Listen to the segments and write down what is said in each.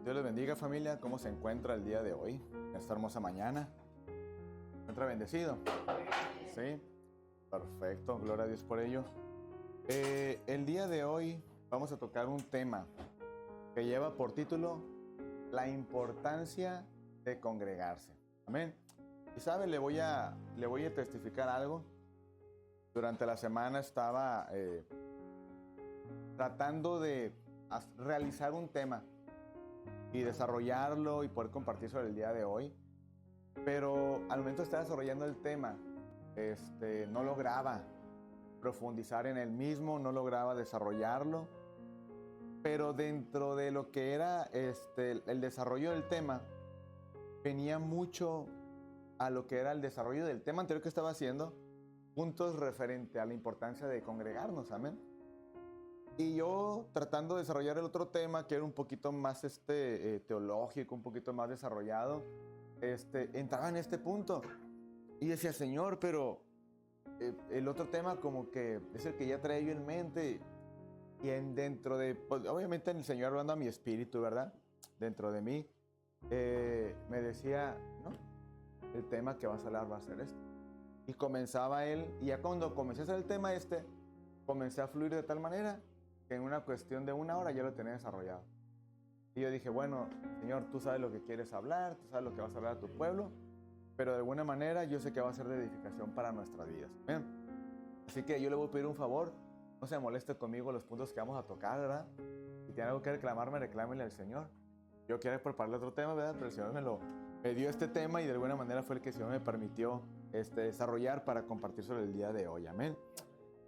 Dios les bendiga, familia. ¿Cómo se encuentra el día de hoy? Esta hermosa mañana. ¿Se encuentra bendecido? Sí. Perfecto. Gloria a Dios por ello. El día de hoy vamos a tocar un tema que lleva por título la importancia de congregarse. Amén. Y sabe, le voy a testificar algo. Durante la semana estaba tratando de realizar un tema y desarrollarlo y poder compartir sobre el día de hoy. Pero al momento de estar desarrollando el tema, no lograba profundizar en el mismo, no lograba desarrollarlo. Pero dentro de lo que era el desarrollo del tema, venía mucho a lo que era el desarrollo del tema anterior que estaba haciendo, puntos referente a la importancia de congregarnos, amén. Y yo tratando de desarrollar el otro tema, que era un poquito más teológico, un poquito más desarrollado, entraba en este punto. Y decía, Señor, pero el otro tema como que es el que ya traía yo en mente. Y dentro de, pues, obviamente el Señor hablando a mi espíritu, ¿verdad? Dentro de mí, me decía, no, el tema que vas a hablar va a ser este. Y comenzaba él, y ya cuando comencé a hacer el tema comencé a fluir de tal manera que en una cuestión de una hora ya lo tenía desarrollado. Y yo dije, bueno, Señor, tú sabes lo que quieres hablar, tú sabes lo que vas a hablar a tu pueblo, pero de alguna manera yo sé que va a ser de edificación para nuestras vidas. ¿Bien? Así que yo le voy a pedir un favor, no se moleste conmigo los puntos que vamos a tocar, ¿verdad? Si tiene algo que reclamarme, reclámele al Señor. Yo quiero prepararle otro tema, ¿verdad? Pero el Señor me dio este tema y de alguna manera fue el que el Señor me permitió desarrollar para compartir sobre el día de hoy. Amén.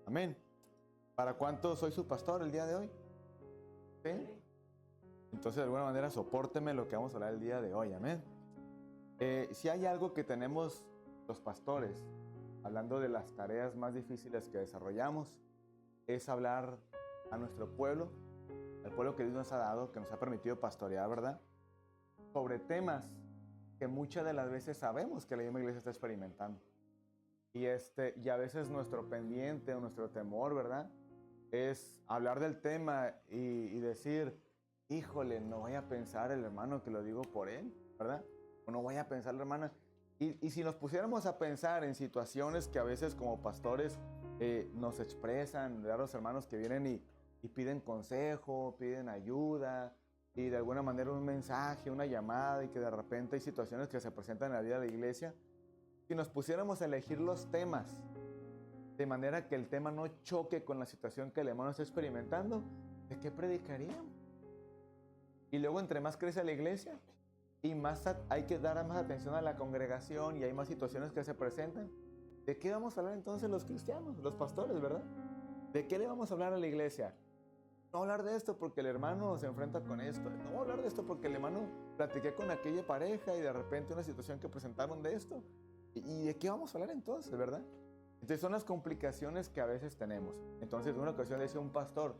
Amén. ¿Para cuánto soy su pastor el día de hoy? ¿Sí? Entonces, de alguna manera, sopórteme lo que vamos a hablar el día de hoy. Amén. Si hay algo que tenemos los pastores, hablando de las tareas más difíciles que desarrollamos, es hablar a nuestro pueblo, al pueblo que Dios nos ha dado, que nos ha permitido pastorear, ¿verdad? Sobre temas que muchas de las veces sabemos que la misma iglesia está experimentando. Y a veces nuestro pendiente o nuestro temor, ¿verdad? Es hablar del tema y decir, híjole, no voy a pensar el hermano que lo digo por él, ¿verdad? O no voy a pensar la hermana. Y si nos pusiéramos a pensar en situaciones que a veces como pastores nos expresan, ¿verdad? Los hermanos que vienen y piden consejo, piden ayuda y de alguna manera un mensaje, una llamada, y que de repente hay situaciones que se presentan en la vida de la iglesia. Si nos pusiéramos a elegir los temas de manera que el tema no choque con la situación que el hermano está experimentando, ¿de qué predicaríamos? Y luego entre más crece la iglesia y más hay que dar más atención a la congregación y hay más situaciones que se presentan, ¿de qué vamos a hablar entonces los cristianos, los pastores, verdad? ¿De qué le vamos a hablar a la iglesia? No hablar de esto porque el hermano se enfrenta con esto. No hablar de esto porque el hermano platiqué con aquella pareja y de repente una situación que presentaron de esto. ¿Y de qué vamos a hablar entonces, verdad? Entonces son las complicaciones que a veces tenemos. Entonces en una ocasión decía un pastor,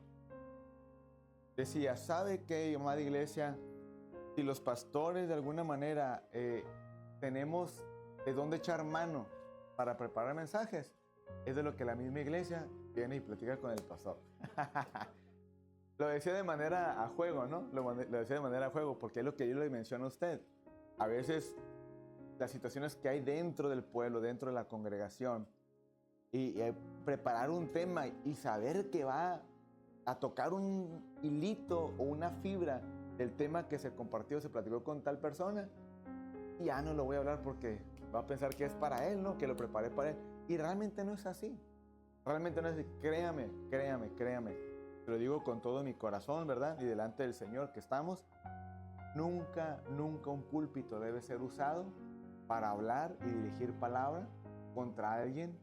decía, ¿sabe qué, amada iglesia? Si los pastores de alguna manera tenemos de dónde echar mano para preparar mensajes, es de lo que la misma iglesia viene y platica con el pastor. Lo decía de manera a juego, ¿no? Lo decía de manera a juego, porque es lo que yo le menciono a usted. A veces las situaciones que hay dentro del pueblo, dentro de la congregación, y preparar un tema y saber que va a tocar un hilito o una fibra del tema que se compartió, se platicó con tal persona, y ya no lo voy a hablar porque va a pensar que es para él, ¿no? Que lo preparé para él. Y realmente no es así. Realmente no es así. Créame. Te lo digo con todo mi corazón, ¿verdad? Y delante del Señor que estamos. Nunca un púlpito debe ser usado para hablar y dirigir palabra contra alguien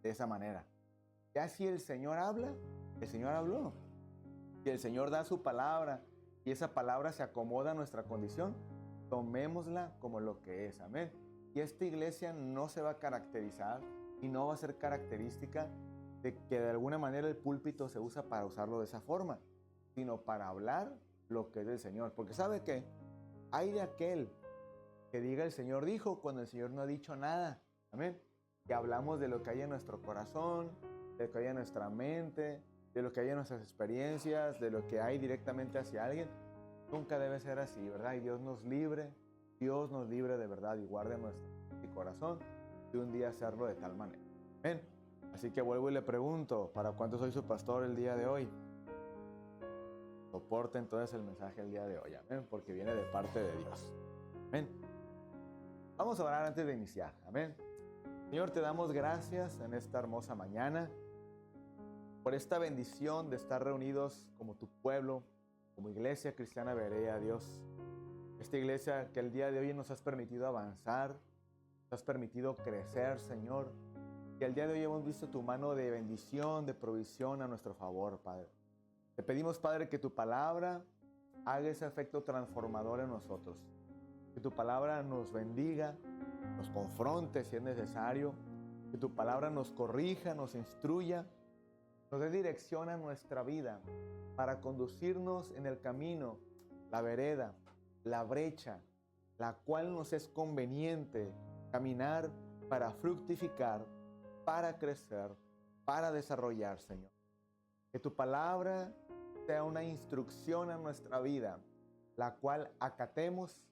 de esa manera. Ya si el Señor habla, el Señor habló. Si el Señor da su palabra y esa palabra se acomoda a nuestra condición, tomémosla como lo que es. Amén. Y esta iglesia no se va a caracterizar y no va a ser característica de que de alguna manera el púlpito se usa para usarlo de esa forma, sino para hablar lo que es del Señor. Porque ¿sabe qué? Hay de aquel que diga el Señor dijo cuando el Señor no ha dicho nada. Amén. Que hablamos de lo que hay en nuestro corazón, de lo que hay en nuestra mente, de lo que hay en nuestras experiencias, de lo que hay directamente hacia alguien. Nunca debe ser así, ¿verdad? Y Dios nos libre de verdad y guarde nuestro corazón de un día hacerlo de tal manera. Amén. Así que vuelvo y le pregunto, ¿para cuánto soy su pastor el día de hoy? Soporte entonces el mensaje el día de hoy, amén, porque viene de parte de Dios. Amén. Vamos a orar antes de iniciar, amén. Señor, te damos gracias en esta hermosa mañana por esta bendición de estar reunidos como tu pueblo, como Iglesia Cristiana Berea, Dios. Esta iglesia que el día de hoy nos has permitido avanzar, nos has permitido crecer, Señor. Y el día de hoy hemos visto tu mano de bendición, de provisión a nuestro favor, Padre. Te pedimos, Padre, que tu palabra haga ese efecto transformador en nosotros. Que tu palabra nos bendiga, nos confronte si es necesario. Que tu palabra nos corrija, nos instruya, nos dé dirección a nuestra vida para conducirnos en el camino, la vereda, la brecha, la cual nos es conveniente caminar para fructificar, para crecer, para desarrollar, Señor. Que tu palabra sea una instrucción a nuestra vida, la cual acatemos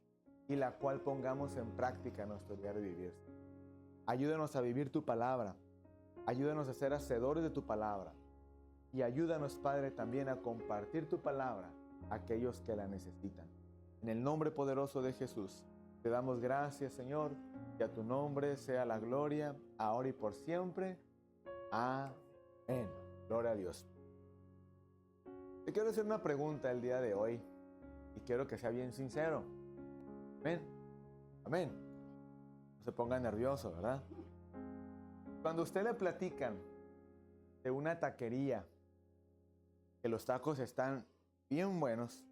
y la cual pongamos en práctica en nuestro diario vivir. Ayúdanos a vivir tu palabra, ayúdanos a ser hacedores de tu palabra y ayúdanos, Padre, también a compartir tu palabra a aquellos que la necesitan. En el nombre poderoso de Jesús, te damos gracias, Señor, y a tu nombre sea la gloria, ahora y por siempre. Amén. Gloria a Dios. Te quiero hacer una pregunta el día de hoy y quiero que sea bien sincero. Amén. Amén. No se ponga nervioso, ¿verdad? Cuando a usted le platican de una taquería, que los tacos están bien buenos,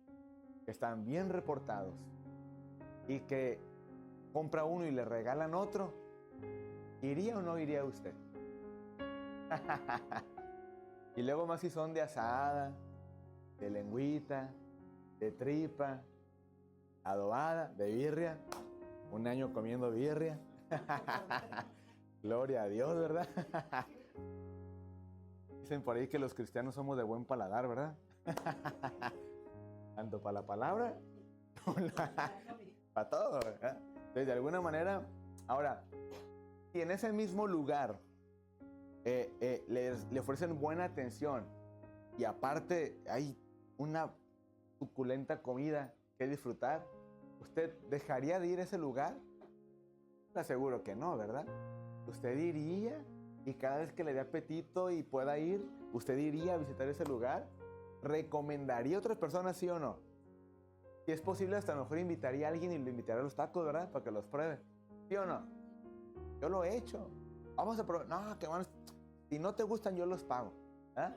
que están bien reportados y que compra uno y le regalan otro, ¿iría o no iría usted? Y luego más si son de asada, de lengüita, de tripa, adobada, de birria. Un año comiendo birria. Gloria a Dios, ¿verdad? Dicen por ahí que los cristianos somos de buen paladar, ¿verdad? Tanto para la palabra como para todo, ¿verdad? Entonces, de alguna manera, ahora, si en ese mismo lugar le ofrecen buena atención y aparte hay una suculenta comida que disfrutar, ¿usted dejaría de ir a ese lugar? Le aseguro que no, ¿verdad? Usted iría y cada vez que le dé apetito y pueda ir, usted iría a visitar ese lugar. ¿Recomendaría a otras personas, sí o no? Si es posible, hasta a lo mejor invitaría a alguien y le invitaría a los tacos, ¿verdad? Para que los pruebe. ¿Sí o no? Yo lo he hecho. Vamos a probar. No, que van. Si no te gustan, yo los pago. ¿Ah?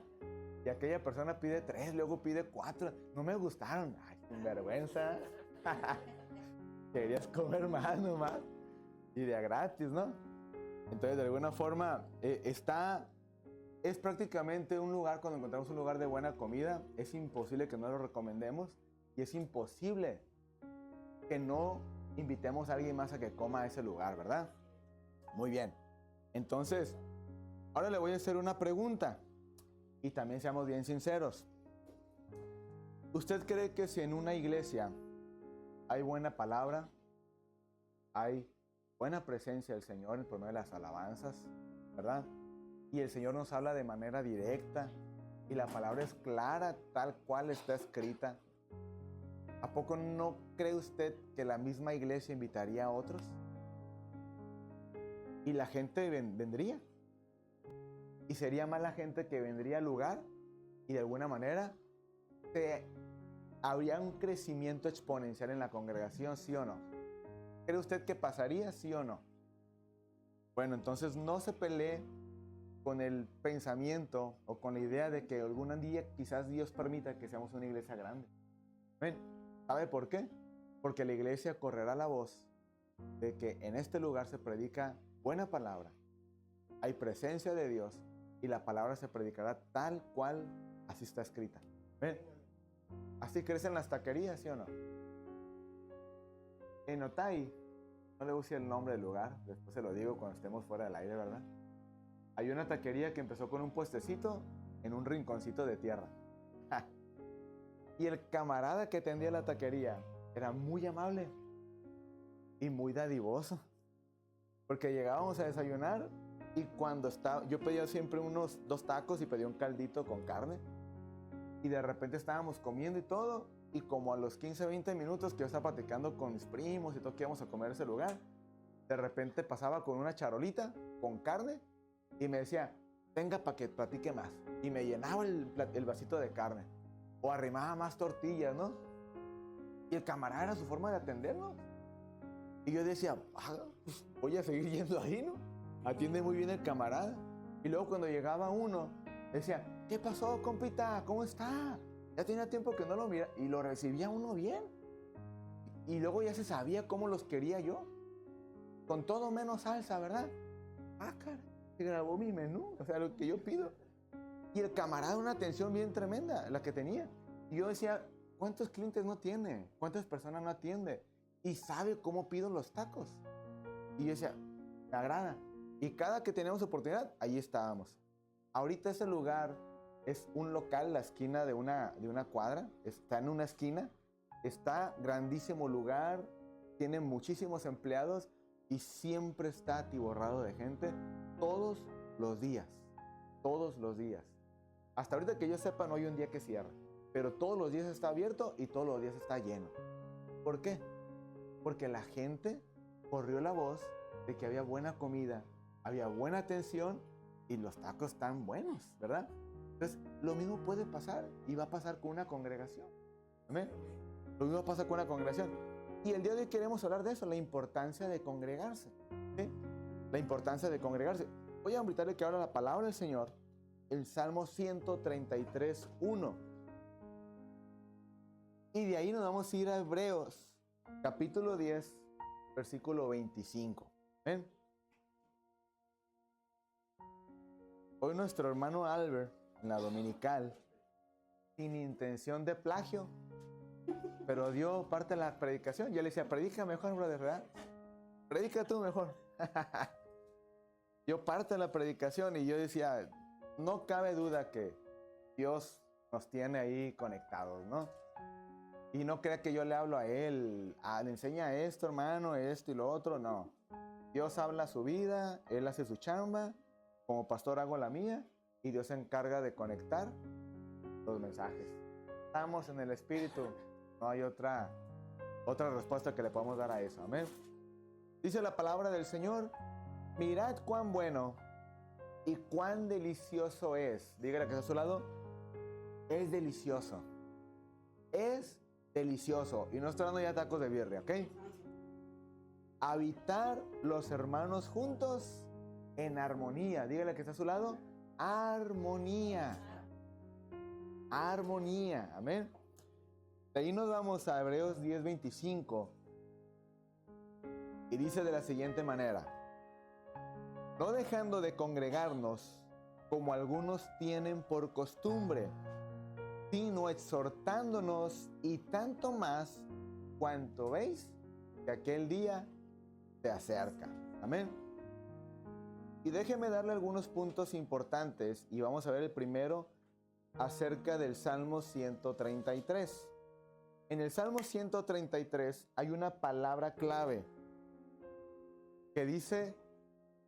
Y aquella persona pide 3, luego pide 4. No me gustaron. Ay, sin vergüenza. Querías comer más nomás. Y de a gratis, ¿no? Entonces, de alguna forma, es prácticamente un lugar, cuando encontramos un lugar de buena comida, es imposible que no lo recomendemos y es imposible que no invitemos a alguien más a que coma a ese lugar, ¿verdad? Muy bien. Entonces, ahora le voy a hacer una pregunta y también seamos bien sinceros. ¿Usted cree que si en una iglesia hay buena palabra, hay buena presencia del Señor en promedio de las alabanzas, ¿verdad? Y el Señor nos habla de manera directa y la palabra es clara tal cual está escrita, ¿a poco no cree usted que la misma iglesia invitaría a otros? Y la gente vendría. Y sería más la gente que vendría al lugar y de alguna manera habría un crecimiento exponencial en la congregación, ¿sí o no? ¿Cree usted que pasaría, sí o no? Bueno, entonces no se pelee con el pensamiento o con la idea de que algún día quizás Dios permita que seamos una iglesia grande. ¿Ven? ¿Sabe por qué? Porque la iglesia correrá la voz de que en este lugar se predica buena palabra, hay presencia de Dios y la palabra se predicará tal cual así está escrita. ¿Ven? Así crecen las taquerías, ¿sí o no? En Otay, no le use el nombre del lugar, después se lo digo cuando estemos fuera del aire, ¿verdad? Hay una taquería que empezó con un puestecito en un rinconcito de tierra. ¡Ja! Y el camarada que atendía la taquería era muy amable y muy dadivoso. Porque llegábamos a desayunar y cuando estaba, yo pedía siempre unos 2 tacos y pedía un caldito con carne. Y de repente estábamos comiendo y todo. Y como a los 15, 20 minutos que yo estaba platicando con mis primos y todo que íbamos a comer a ese lugar, de repente pasaba con una charolita con carne y me decía, venga para que platique más. Y me llenaba el vasito de carne. O arrimaba más tortillas, ¿no? Y el camarada era su forma de atendernos. Y yo decía, pues voy a seguir yendo ahí, ¿no? Atiende muy bien el camarada. Y luego cuando llegaba uno, decía, ¿qué pasó, compita? ¿Cómo está? Ya tenía tiempo que no lo mira. Y lo recibía uno bien. Y luego ya se sabía cómo los quería yo. Con todo menos salsa, ¿verdad? Caray, se grabó mi menú, o sea, lo que yo pido. Y el camarada, una atención bien tremenda, la que tenía. Y yo decía, ¿cuántos clientes no tiene? ¿Cuántas personas no atiende? Y sabe cómo pido los tacos. Y yo decía, me agrada. Y cada que teníamos oportunidad, ahí estábamos. Ahorita ese lugar es un local, la esquina de una cuadra. Está en una esquina. Está grandísimo lugar. Tiene muchísimos empleados. Y siempre está atiborrado de gente. Todos los días. Todos los días. Hasta ahorita que yo sepa, no hay un día que cierre. Pero todos los días está abierto y todos los días está lleno. ¿Por qué? Porque la gente corrió la voz de que había buena comida, había buena atención y los tacos están buenos, ¿verdad? Entonces, lo mismo puede pasar y va a pasar con una congregación. ¿Amén? Lo mismo pasa con una congregación. Y el día de hoy queremos hablar de eso, la importancia de congregarse. ¿Sí? La importancia de congregarse. Voy a invitarle que abra la palabra del Señor, el Salmo 133, 1. Y de ahí nos vamos a ir a Hebreos, capítulo 10, versículo 25. ¿Ven? Hoy nuestro hermano Albert, en la dominical, sin intención de plagio, pero dio parte de la predicación. Yo le decía, predica mejor, brother, ¿verdad? Predica tú mejor. Yo parte de la predicación y yo decía, no cabe duda que Dios nos tiene ahí conectados, ¿no? Y no crea que yo le hablo a él, le enseña esto, hermano, esto y lo otro, no. Dios habla su vida, él hace su chamba, como pastor hago la mía, y Dios se encarga de conectar los mensajes. Estamos en el Espíritu, no hay otra respuesta que le podamos dar a eso, amén. Dice la palabra del Señor, mirad cuán bueno y cuán delicioso es. Dígale que está a su lado, es delicioso. Es delicioso. Y no estoy hablando ya de tacos de birria, ¿ok? Habitar los hermanos juntos en armonía. Dígale que está a su lado, armonía. Armonía, amén. De ahí nos vamos a Hebreos 10:25 y dice de la siguiente manera, no dejando de congregarnos como algunos tienen por costumbre, sino exhortándonos y tanto más cuanto veis que aquel día se acerca. Amén. Y déjeme darle algunos puntos importantes y vamos a ver el primero acerca del Salmo 133. En el Salmo 133 hay una palabra clave que dice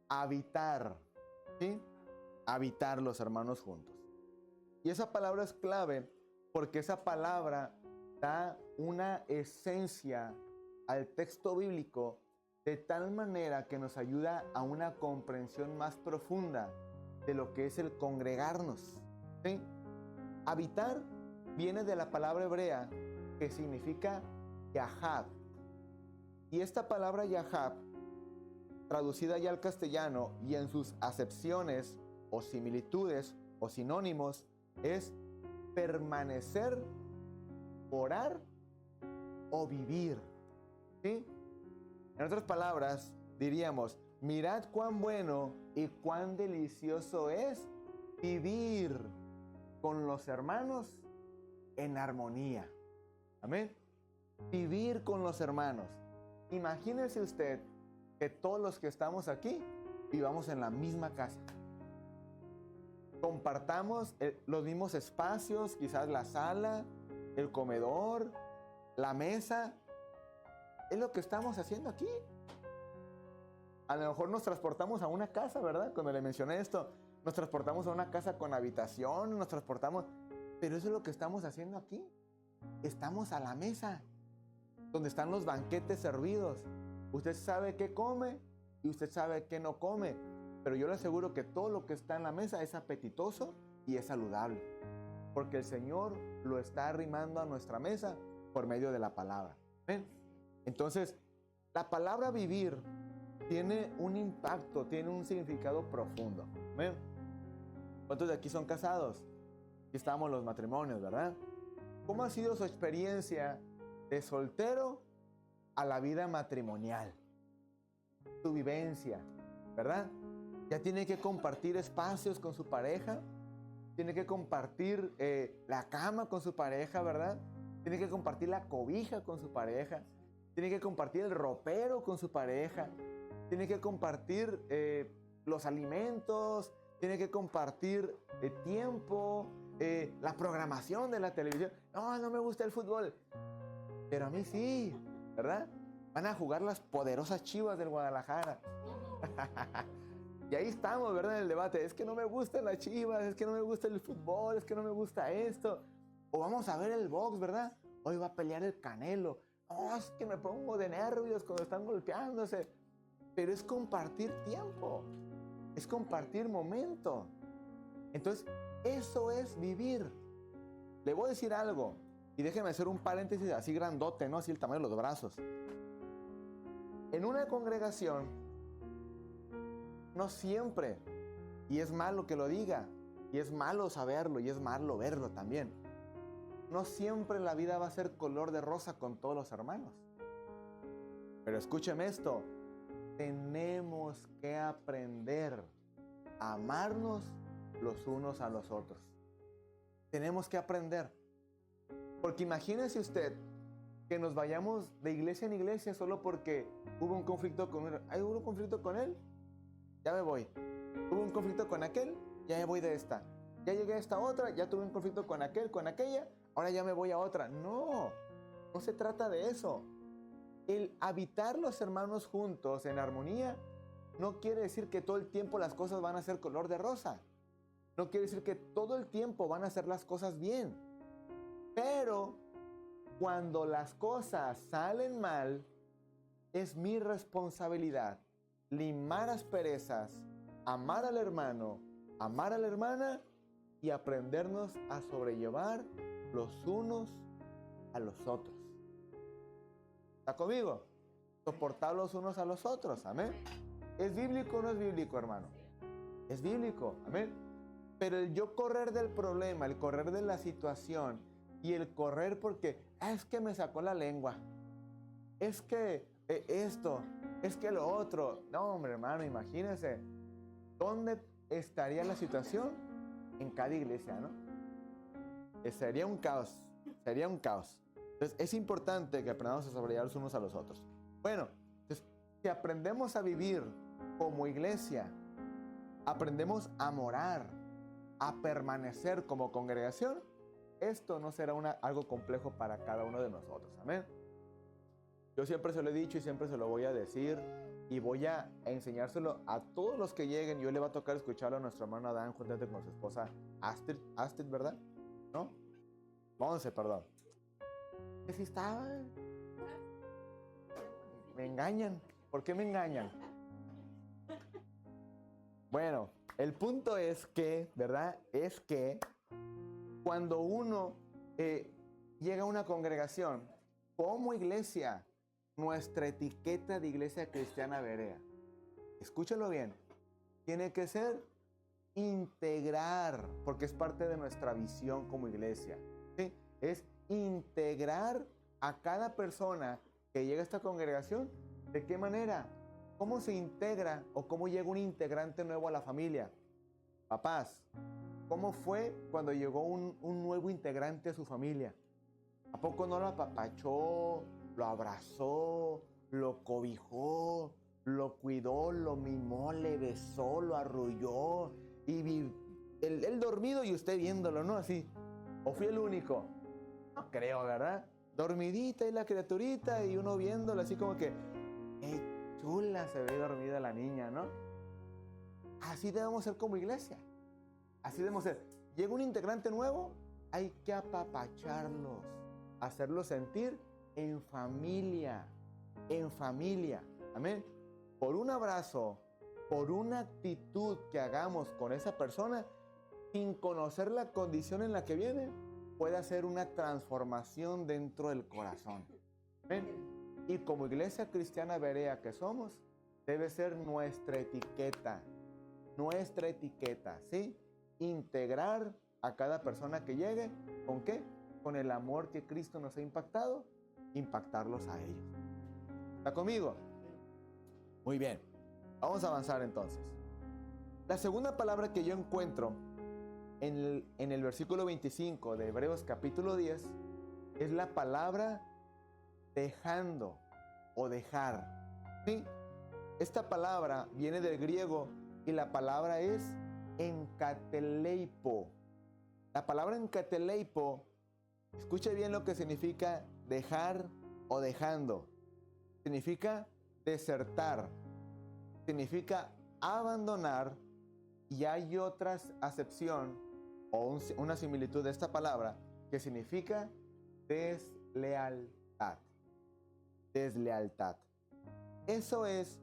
habitar, ¿sí? Habitar los hermanos juntos. Y esa palabra es clave porque esa palabra da una esencia al texto bíblico de tal manera que nos ayuda a una comprensión más profunda de lo que es el congregarnos, ¿sí? Habitar viene de la palabra hebrea que significa Yahab. Y esta palabra Yahab, traducida ya al castellano y en sus acepciones o similitudes o sinónimos, es permanecer, orar o vivir, ¿sí? En otras palabras, diríamos, mirad cuán bueno y cuán delicioso es vivir con los hermanos en armonía. Amén. Vivir con los hermanos. Imagínese usted que todos los que estamos aquí vivamos en la misma casa. Compartamos los mismos espacios, quizás la sala, el comedor, la mesa. Es lo que estamos haciendo aquí. A lo mejor nos transportamos a una casa, ¿verdad? Cuando le mencioné esto, nos transportamos a una casa con habitación, nos transportamos. Pero eso es lo que estamos haciendo aquí. Estamos a la mesa, donde están los banquetes servidos. Usted sabe qué come y usted sabe qué no come. Pero yo le aseguro que todo lo que está en la mesa es apetitoso y es saludable. Porque el Señor lo está arrimando a nuestra mesa por medio de la palabra. ¿Ven? Entonces, la palabra vivir tiene un impacto, tiene un significado profundo. ¿Ven? ¿Cuántos de aquí son casados? Aquí estamos los matrimonios, ¿verdad? ¿Cómo ha sido su experiencia de soltero a la vida matrimonial? Su vivencia, ¿verdad? Ya tiene que compartir espacios con su pareja, tiene que compartir la cama con su pareja, ¿verdad? Tiene que compartir la cobija con su pareja, tiene que compartir el ropero con su pareja, tiene que compartir los alimentos, tiene que compartir el tiempo, la programación de la televisión. No, no me gusta el fútbol, pero a mí sí, ¿verdad? Van a jugar las poderosas Chivas del Guadalajara. Y ahí estamos, ¿verdad? En el debate. Es que no me gustan las Chivas, es que no me gusta el fútbol, es que no me gusta esto. O vamos a ver el box, ¿verdad? Hoy va a pelear el Canelo. Oh, es que me pongo de nervios cuando están golpeándose. Pero es compartir tiempo, es compartir momento. Entonces, eso es vivir. Le voy a decir algo, y déjeme hacer un paréntesis así grandote, ¿no? Así el tamaño de los brazos. En una congregación, no siempre, y es malo que lo diga, y es malo saberlo, y es malo verlo también, no siempre la vida va a ser color de rosa con todos los hermanos. Pero escúcheme esto, tenemos que aprender a amarnos los unos a los otros. Tenemos que aprender. Porque imagínese usted que nos vayamos de iglesia en iglesia solo porque hubo un conflicto con él. ¿Hay un conflicto con él? Ya me voy. Hubo un conflicto con aquel, ya me voy de esta. Ya llegué a esta otra, ya tuve un conflicto con aquel, con aquella, ahora ya me voy a otra. No, no se trata de eso. El habitar los hermanos juntos en armonía no quiere decir que todo el tiempo las cosas van a ser color de rosa. No quiere decir que todo el tiempo van a hacer las cosas bien. Pero cuando las cosas salen mal, es mi responsabilidad limar asperezas, amar al hermano, amar a la hermana y aprendernos a sobrellevar los unos a los otros. ¿Está conmigo? Soportar los unos a los otros, amén. ¿Es bíblico o no es bíblico, hermano? Es bíblico, amén. Pero el yo correr del problema, el correr de la situación y el correr porque es que me sacó la lengua, es que esto, es que lo otro. No, hombre, hermano, imagínese dónde estaría la situación en cada iglesia, ¿no? Sería un caos, sería un caos. Entonces, es importante que aprendamos a sobrellevar los unos a los otros. Bueno, entonces, si aprendemos a vivir como iglesia, aprendemos a morar, a permanecer como congregación, esto no será algo complejo para cada uno de nosotros. Amén. Yo siempre se lo he dicho y siempre se lo voy a decir y voy a enseñárselo a todos los que lleguen. Y hoy le va a tocar escucharlo a nuestro hermano Adán juntamente con su esposa Astrid, ¿verdad? ¿No? 11, perdón. Que si estaba. Me engañan. ¿Por qué me engañan? Bueno, el punto es que, ¿verdad? Es que cuando uno llega a una congregación, como iglesia, nuestra etiqueta de iglesia cristiana berea, escúchalo bien, tiene que ser integrar, porque es parte de nuestra visión como iglesia, ¿sí? Es integrar a cada persona que llega a esta congregación. ¿De qué manera? ¿Cómo se integra o cómo llega un integrante nuevo a la familia? Papás, ¿cómo fue cuando llegó un nuevo integrante a su familia? ¿A poco no lo apapachó, lo abrazó, lo cobijó, lo cuidó, lo mimó, le besó, lo arrulló? Y él dormido y usted viéndolo, ¿no? Así. ¿O fui el único? No creo, ¿verdad? Dormidita y la criaturita y uno viéndola así como que, ¡qué chula se ve dormida la niña!, ¿no? Así debemos ser como iglesia. Así debemos ser. Llega un integrante nuevo, hay que apapacharlos, hacerlos sentir en familia, en familia. Amén. Por un abrazo, por una actitud que hagamos con esa persona, sin conocer la condición en la que viene, puede hacer una transformación dentro del corazón. Amén. Y como iglesia cristiana berea que somos, debe ser nuestra etiqueta, ¿sí? Integrar a cada persona que llegue, ¿con qué? Con el amor que Cristo nos ha impactado, impactarlos a ellos. ¿Está conmigo? Muy bien, vamos a avanzar entonces. La segunda palabra que yo encuentro en el versículo 25 de Hebreos capítulo 10 es la palabra dejando o dejar. ¿Sí? Esta palabra viene del griego y la palabra es enkateleipo. La palabra enkateleipo, escuche bien lo que significa dejar o dejando. Significa desertar, significa abandonar, y hay otra acepción o una similitud de esta palabra que significa deslealtad. Deslealtad. Eso es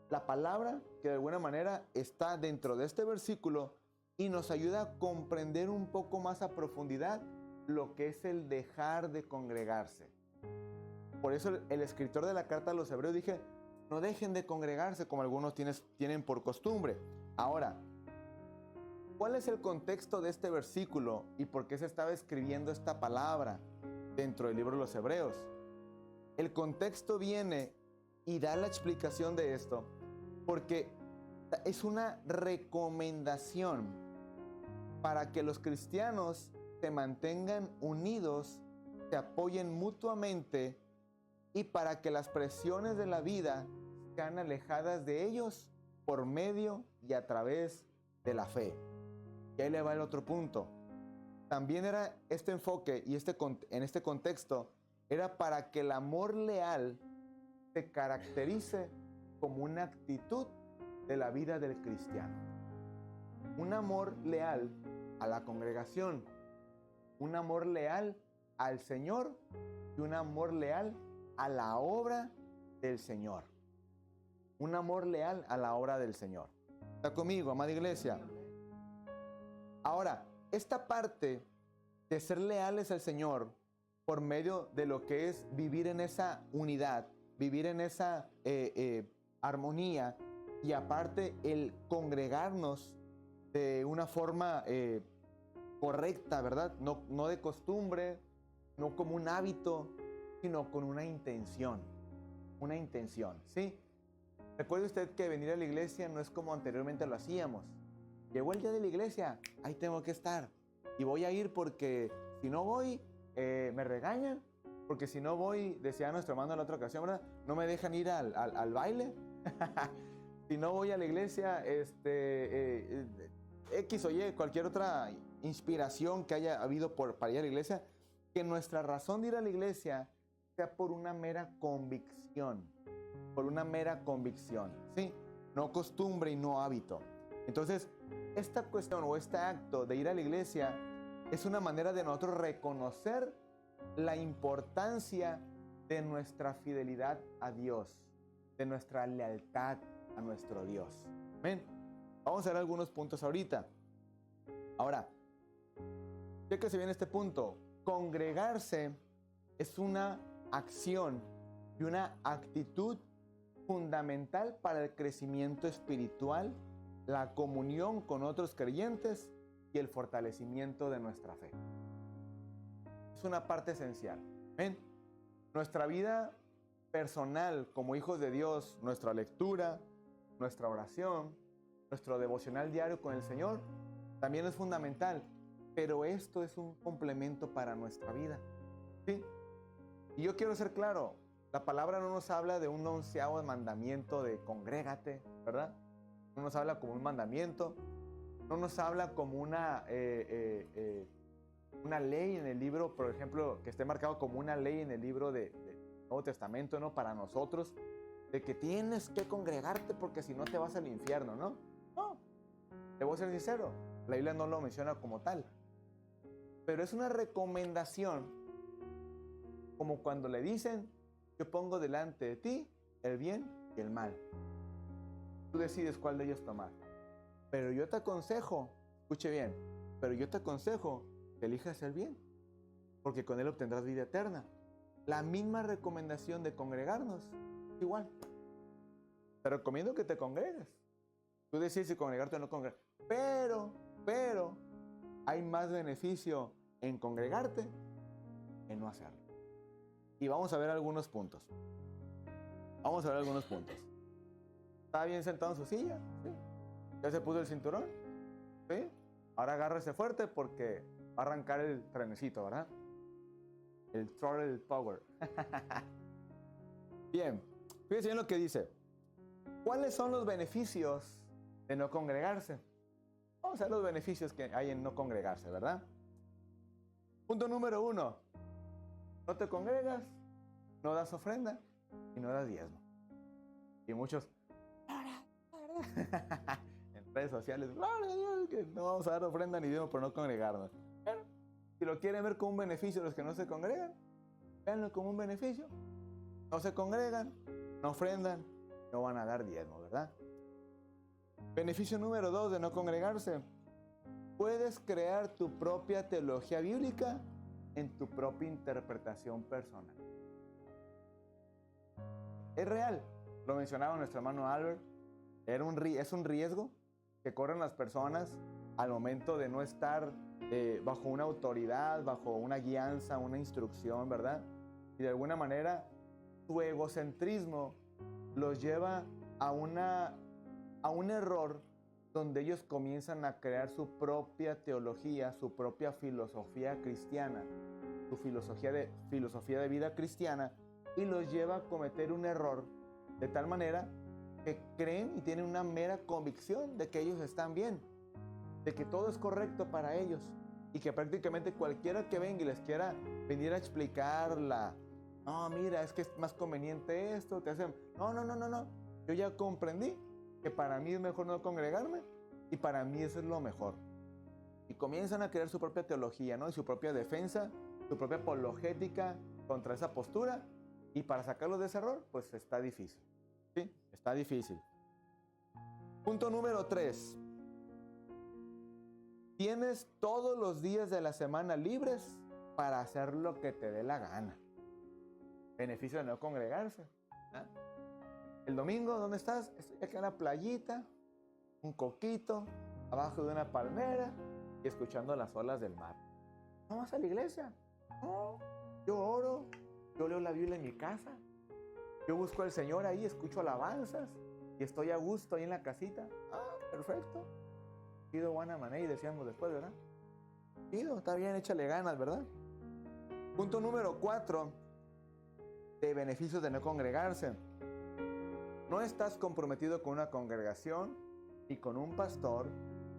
la palabra que de alguna manera está dentro de este versículo y nos ayuda a comprender un poco más a profundidad lo que es el dejar de congregarse. Por eso el escritor de la carta a los hebreos dije, no dejen de congregarse como algunos tienen por costumbre. Ahora, ¿cuál es el contexto de este versículo y por qué se estaba escribiendo esta palabra dentro del libro de los hebreos? El contexto viene y da la explicación de esto porque es una recomendación para que los cristianos se mantengan unidos, se apoyen mutuamente y para que las presiones de la vida sean alejadas de ellos por medio y a través de la fe. Y ahí le va el otro punto. También era este enfoque y en este contexto era para que el amor leal se caracterice como una actitud de la vida del cristiano. Un amor leal a la congregación, un amor leal al Señor y un amor leal a la obra del Señor. Un amor leal a la obra del Señor. ¿Está conmigo, amada iglesia? Ahora, esta parte de ser leales al Señor por medio de lo que es vivir en esa unidad, vivir en esa armonía y aparte el congregarnos de una forma correcta, ¿verdad? No de costumbre, no como un hábito, sino con una intención, ¿sí? Recuerde usted que venir a la iglesia no es como anteriormente lo hacíamos. Llegó el día de la iglesia, ahí tengo que estar. Y voy a ir porque si no voy, me regañan. Porque si no voy, decía nuestro hermano en la otra ocasión, ¿verdad? No me dejan ir al baile. Si no voy a la iglesia, X o Y, cualquier otra inspiración que haya habido para ir a la iglesia, que nuestra razón de ir a la iglesia sea por una mera convicción, ¿sí? No costumbre y no hábito. Entonces, esta cuestión o este acto de ir a la iglesia es una manera de nosotros reconocer la importancia de nuestra fidelidad a Dios, de nuestra lealtad a nuestro Dios. Amén. Vamos a ver algunos puntos ahorita. Ahora, chéquese bien este punto. Congregarse es una acción y una actitud fundamental para el crecimiento espiritual, la comunión con otros creyentes y el fortalecimiento de nuestra fe. Es una parte esencial. ¿Ven? Nuestra vida personal como hijos de Dios, nuestra lectura, nuestra oración, nuestro devocional diario con el Señor, también es fundamental, pero esto es un complemento para nuestra vida. ¿Sí? Y yo quiero ser claro, la palabra no nos habla de un 11º mandamiento de congrégate, ¿verdad? No nos habla como un mandamiento, no nos habla como una una ley en el libro, por ejemplo, que esté marcado como una ley en el libro del Nuevo Testamento, ¿no? Para nosotros, de que tienes que congregarte porque si no te vas al infierno, ¿no? No, te voy a ser sincero, la Biblia no lo menciona como tal, pero es una recomendación, como cuando le dicen, yo pongo delante de ti el bien y el mal. Tú decides cuál de ellos tomar. Pero yo te aconsejo, escuche bien, pero yo te aconsejo que elijas el bien, porque con él obtendrás vida eterna. La misma recomendación de congregarnos, igual. Te recomiendo que te congregues. Tú decides si congregarte o no congregarte. Pero, hay más beneficio en congregarte que en no hacerlo. Y vamos a ver algunos puntos. ¿Está bien sentado en su silla? ¿Sí? ¿Ya se puso el cinturón? ¿Sí? Ahora agárrese fuerte porque va a arrancar el trenecito, ¿verdad? El throttle power. Bien, fíjense bien lo que dice. ¿Cuáles son los beneficios de no congregarse? Vamos a ver los beneficios que hay en no congregarse, ¿verdad? Punto número 1. No te congregas, no das ofrenda y no das diezmo. Y muchos, en redes sociales, gloria a Dios, que no vamos a dar ofrenda ni diezmo por no congregarnos. Pero, si lo quieren ver como un beneficio los que no se congregan, véanlo como un beneficio. No se congregan, no ofrendan, no van a dar diezmo, ¿verdad? Beneficio número 2 de no congregarse. Puedes crear tu propia teología bíblica en tu propia interpretación personal. Es real, lo mencionaba nuestro hermano Albert, es un riesgo que corren las personas al momento de no estar bajo una autoridad, bajo una guianza, una instrucción, ¿verdad? Y de alguna manera su egocentrismo los lleva a un error donde ellos comienzan a crear su propia teología, su propia filosofía cristiana, su filosofía de vida cristiana, y los lleva a cometer un error de tal manera que creen y tienen una mera convicción de que ellos están bien, de que todo es correcto para ellos y que prácticamente cualquiera que venga y les quiera venir a explicarla, no, mira, es que es más conveniente esto, te hacen, no, yo ya comprendí que para mí es mejor no congregarme y para mí eso es lo mejor. Y comienzan a crear su propia teología, ¿no? Y su propia defensa, su propia apologética contra esa postura, y para sacarlos de ese error, pues está difícil. ¿Sí? Está difícil. Punto número 3. Tienes todos los días de la semana libres para hacer lo que te dé la gana. Beneficio de no congregarse. ¿Ah? El domingo, ¿dónde estás? Estoy aquí en la playita, un coquito, abajo de una palmera y escuchando las olas del mar. ¿No vas a la iglesia? No, yo oro, yo leo la Biblia en mi casa, yo busco al Señor ahí, escucho alabanzas y estoy a gusto ahí en la casita. Ah, perfecto. Pido buena manera y decíamos después, ¿verdad? Pido, está bien, échale ganas, ¿verdad? Punto número 4 de beneficios de no congregarse. No estás comprometido con una congregación, ni con un pastor,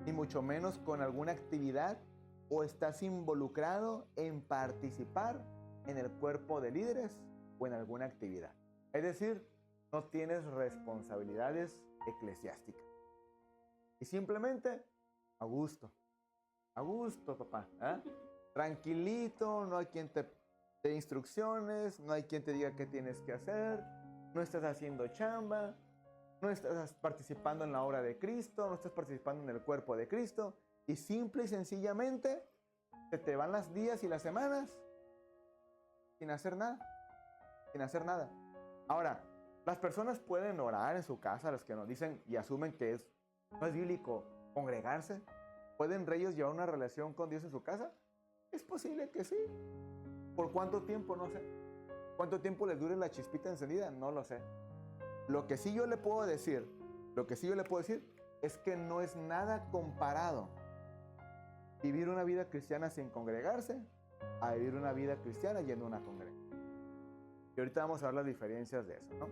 ni mucho menos con alguna actividad, o estás involucrado en participar en el cuerpo de líderes o en alguna actividad. Es decir, no tienes responsabilidades eclesiásticas. Y simplemente a gusto, papá. ¿Eh? Tranquilito, no hay quien te dé instrucciones, no hay quien te diga qué tienes que hacer, no estás haciendo chamba, no estás participando en la obra de Cristo, no estás participando en el cuerpo de Cristo, y simple y sencillamente se te van los días y las semanas sin hacer nada, Ahora, las personas pueden orar en su casa, los que nos dicen y asumen que no es bíblico congregarse. ¿Pueden ellos llevar una relación con Dios en su casa? Es posible que sí. ¿Por cuánto tiempo? No sé. ¿Cuánto tiempo les dure la chispita encendida? No lo sé. Lo que sí yo le puedo decir es que no es nada comparado vivir una vida cristiana sin congregarse a vivir una vida cristiana yendo a una congregación. Y ahorita vamos a ver las diferencias de eso, ¿no?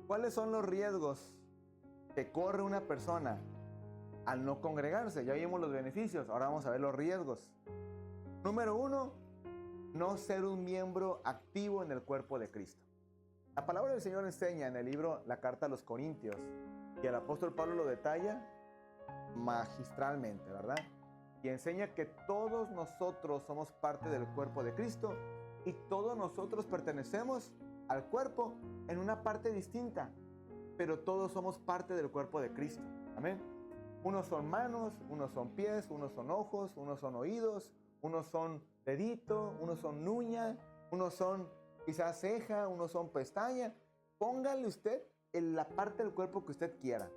¿Cuáles son los riesgos que corre una persona al no congregarse. Ya vimos los beneficios, ahora vamos a ver los riesgos. Número 1, no ser un miembro activo en el cuerpo de Cristo. La palabra del Señor enseña en el libro La Carta a los Corintios, y el apóstol Pablo lo detalla magistralmente, ¿verdad? Y enseña que todos nosotros somos parte del cuerpo de Cristo y todos nosotros pertenecemos al cuerpo en una parte distinta, pero todos somos parte del cuerpo de Cristo. Amén. Unos son manos, unos son pies, unos son ojos, unos son oídos, unos son dedito, unos son uña, unos son quizás ceja, unos son pestaña. Póngale usted en la parte del cuerpo que usted quiera,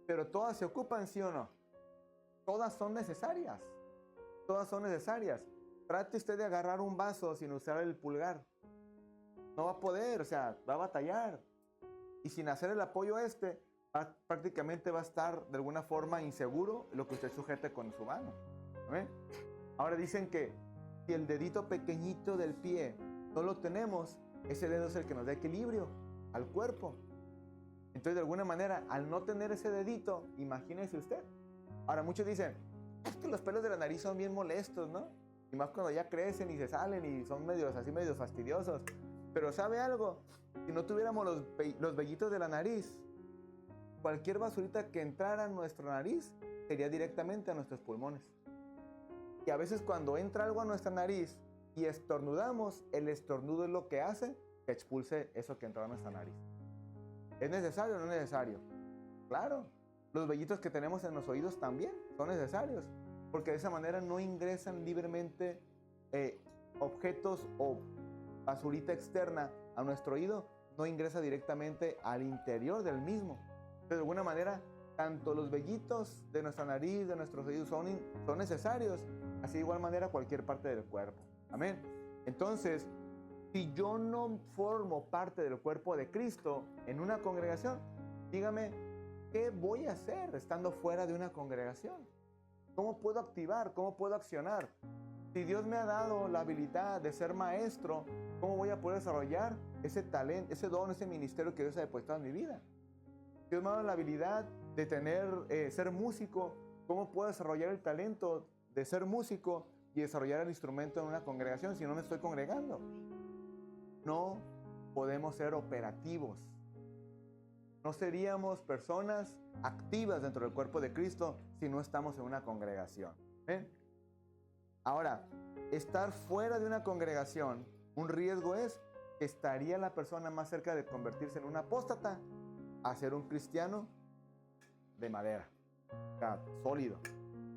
pero todas se ocupan, ¿sí o no? Todas son necesarias. Todas son necesarias. Trate usted de agarrar un vaso sin usar el pulgar. No va a poder, o sea, va a batallar. Y sin hacer el apoyo prácticamente va a estar de alguna forma inseguro lo que usted sujete con su mano. ¿Amén? Ahora dicen que si el dedito pequeñito del pie no lo tenemos, ese dedo es el que nos da equilibrio al cuerpo. Entonces, de alguna manera, al no tener ese dedito, imagínese usted. Ahora, muchos dicen, es que los pelos de la nariz son bien molestos, ¿no? Y más cuando ya crecen y se salen y son medios fastidiosos. Pero ¿sabe algo? Si no tuviéramos los vellitos de la nariz, cualquier basurita que entrara en nuestra nariz sería directamente a nuestros pulmones. Y a veces cuando entra algo a nuestra nariz y estornudamos, el estornudo es lo que hace que expulse eso que entró a nuestra nariz. ¿Es necesario o no es necesario? Claro. Los vellitos que tenemos en los oídos también son necesarios, porque de esa manera no ingresan libremente objetos o basurita externa a nuestro oído, no ingresa directamente al interior del mismo. De alguna manera, tanto los vellitos de nuestra nariz, de nuestros oídos son necesarios, así de igual manera cualquier parte del cuerpo. Amén. Entonces, si yo no formo parte del cuerpo de Cristo en una congregación, dígame, ¿qué voy a hacer estando fuera de una congregación? ¿Cómo puedo activar? ¿Cómo puedo accionar? Si Dios me ha dado la habilidad de ser maestro, ¿cómo voy a poder desarrollar ese talento, ese don, ese ministerio que Dios ha depositado en mi vida? Dios me ha dado la habilidad de ser músico. ¿Cómo puedo desarrollar el talento de ser músico y desarrollar el instrumento en una congregación si no me estoy congregando? No podemos ser operativos. No seríamos personas activas dentro del cuerpo de Cristo si no estamos en una congregación. ¿Eh? Ahora, estar fuera de una congregación, un riesgo es que estaría la persona más cerca de convertirse en un apóstata a ser un cristiano de madera, o sea, sólido.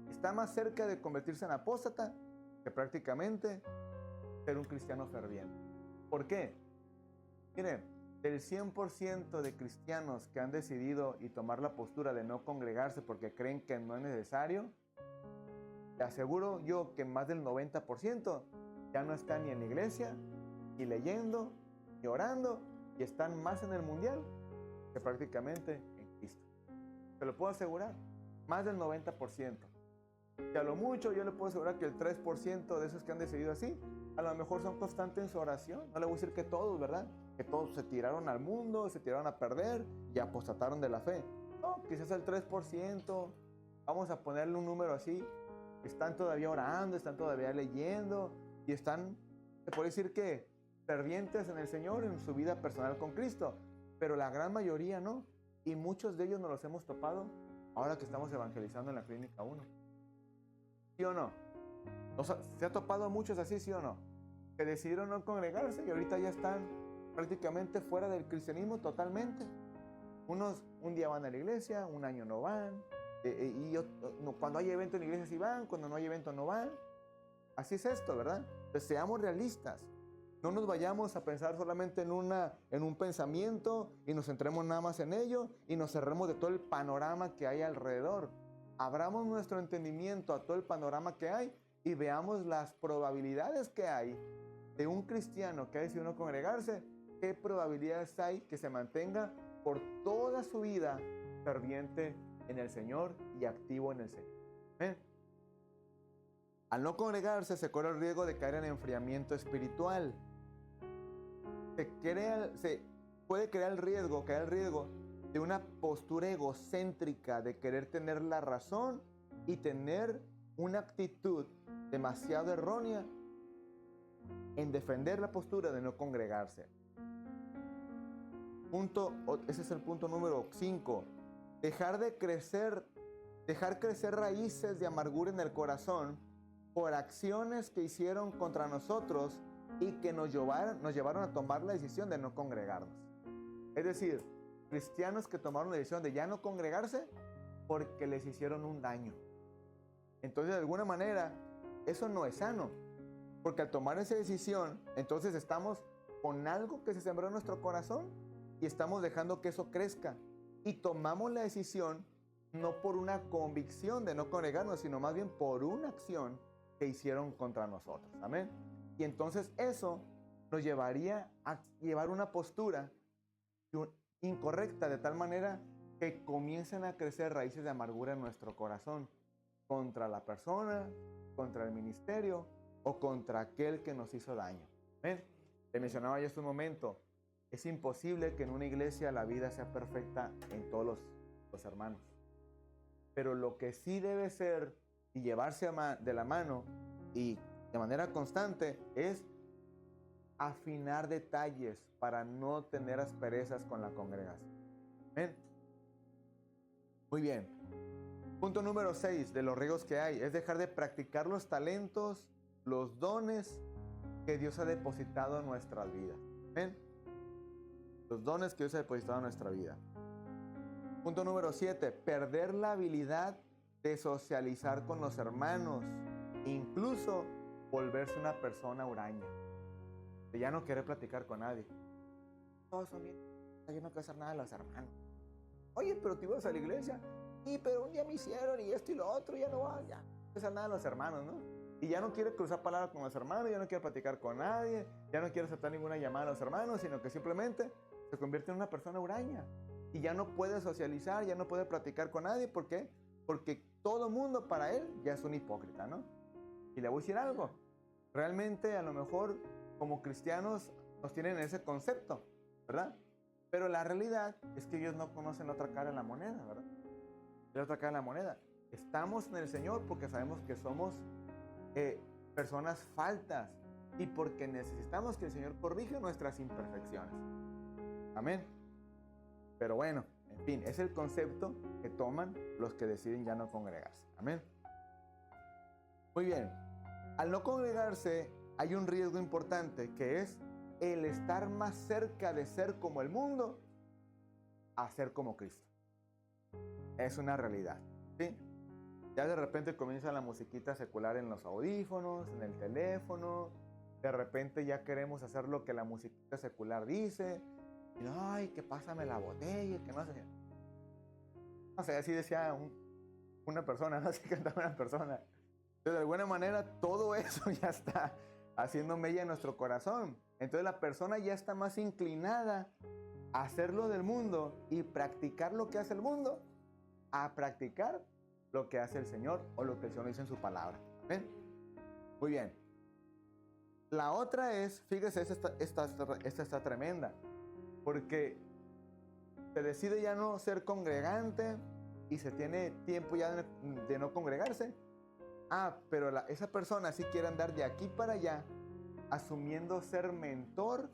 Está más cerca de convertirse en apóstata que prácticamente ser un cristiano ferviente. ¿Por qué? Miren, del 100% de cristianos que han decidido y tomar la postura de no congregarse porque creen que no es necesario, te aseguro yo que más del 90% ya no están ni en la iglesia, ni leyendo, ni orando, y están más en el mundial que prácticamente en Cristo. Te lo puedo asegurar, más del 90%. Y a lo mucho yo le puedo asegurar que el 3% de esos que han decidido así, a lo mejor son constantes en su oración. No le voy a decir que todos, ¿verdad? Que todos se tiraron al mundo, se tiraron a perder y apostataron de la fe. No, quizás el 3%, vamos a ponerle un número así, están todavía orando, están todavía leyendo y están, se puede decir que fervientes en el Señor, en su vida personal con Cristo, pero la gran mayoría no. Y muchos de ellos nos los hemos topado ahora que estamos evangelizando en la Clínica 1. ¿Sí o no? ¿Se ha topado muchos así, sí o no? Que decidieron no congregarse y ahorita ya están prácticamente fuera del cristianismo totalmente. Unos un día van a la iglesia, un año no van, cuando hay evento en la iglesia sí van, cuando no hay evento no van. Así es esto, ¿verdad? Pues seamos realistas. No nos vayamos a pensar solamente en un pensamiento y nos centremos nada más en ello y nos cerremos de todo el panorama que hay alrededor. Abramos nuestro entendimiento a todo el panorama que hay y veamos las probabilidades que hay de un cristiano que ha decidido no congregarse. ¿Qué probabilidades hay que se mantenga por toda su vida ferviente en el Señor y activo en el Señor? ¿Eh? Al no congregarse se corre el riesgo de caer en enfriamiento espiritual. Se puede caer el riesgo de una postura egocéntrica de querer tener la razón y tener una actitud demasiado errónea en defender la postura de no congregarse. Ese es el punto número 5. Dejar crecer raíces de amargura en el corazón por acciones que hicieron contra nosotros y que nos llevaron a tomar la decisión de no congregarnos. Es decir, cristianos que tomaron la decisión de ya no congregarse porque les hicieron un daño. Entonces, de alguna manera, eso no es sano, porque al tomar esa decisión, entonces estamos con algo que se sembró en nuestro corazón y estamos dejando que eso crezca. Y tomamos la decisión no por una convicción de no congregarnos, sino más bien por una acción que hicieron contra nosotros. Amén. Y entonces eso nos llevaría a llevar una postura incorrecta, de tal manera que comiencen a crecer raíces de amargura en nuestro corazón contra la persona, contra el ministerio o contra aquel que nos hizo daño. ¿Ven? Te mencionaba ya hace un momento, es imposible que en una iglesia la vida sea perfecta en todos los hermanos. Pero lo que sí debe ser y llevarse de la mano y de manera constante es afinar detalles para no tener asperezas con la congregación. ¿Ven? Muy bien. Punto número 6 de los riesgos que hay es dejar de practicar los talentos, los dones que Dios ha depositado en nuestras vidas. ¿Ven? Los dones que Dios ha depositado en nuestra vida. Punto número 7, perder la habilidad de socializar con los hermanos, incluso volverse una persona huraña, de ya no querer platicar con nadie. Todos son bien, yo no quiero hacer nada de los hermanos. Oye, pero tú ibas a la iglesia, y pero un día me hicieron y esto y lo otro, ya no va, ya no quiero hacer nada de los hermanos, ¿no? Y ya no quiere cruzar palabras con los hermanos, ya no quiere platicar con nadie, ya no quiere aceptar ninguna llamada a los hermanos, sino que simplemente se convierte en una persona huraña. Y ya no puede socializar, ya no puede platicar con nadie. ¿Por qué? Porque todo mundo para él ya es un hipócrita, ¿no? Y le voy a decir algo. Realmente a lo mejor como cristianos nos tienen ese concepto, ¿verdad? Pero la realidad es que ellos no conocen la otra cara de la moneda, ¿verdad? La otra cara de la moneda. Estamos en el Señor porque sabemos que somos personas faltas y porque necesitamos que el Señor corrija nuestras imperfecciones. Amén. Pero bueno, en fin, es el concepto que toman los que deciden ya no congregarse. Amén. Muy bien. Al no congregarse hay un riesgo importante que es el estar más cerca de ser como el mundo a ser como Cristo. Es una realidad, ¿sí? Ya de repente comienza la musiquita secular en los audífonos, en el teléfono. De repente ya queremos hacer lo que la musiquita secular dice. Y, ay, que pásame la botella, que no sé. No sé, así decía una persona, no sé, cantaba una persona. Entonces, de alguna manera, todo eso ya está haciendo mella en nuestro corazón. Entonces, la persona ya está más inclinada a hacerlo del mundo y practicar lo que hace el mundo, a practicar lo que hace el Señor o lo que el Señor dice en su palabra. ¿Ven? Muy bien. La otra es, fíjese, esta está tremenda. Porque se decide ya no ser congregante y se tiene tiempo ya de no congregarse. Pero esa persona sí quiere andar de aquí para allá, asumiendo ser mentor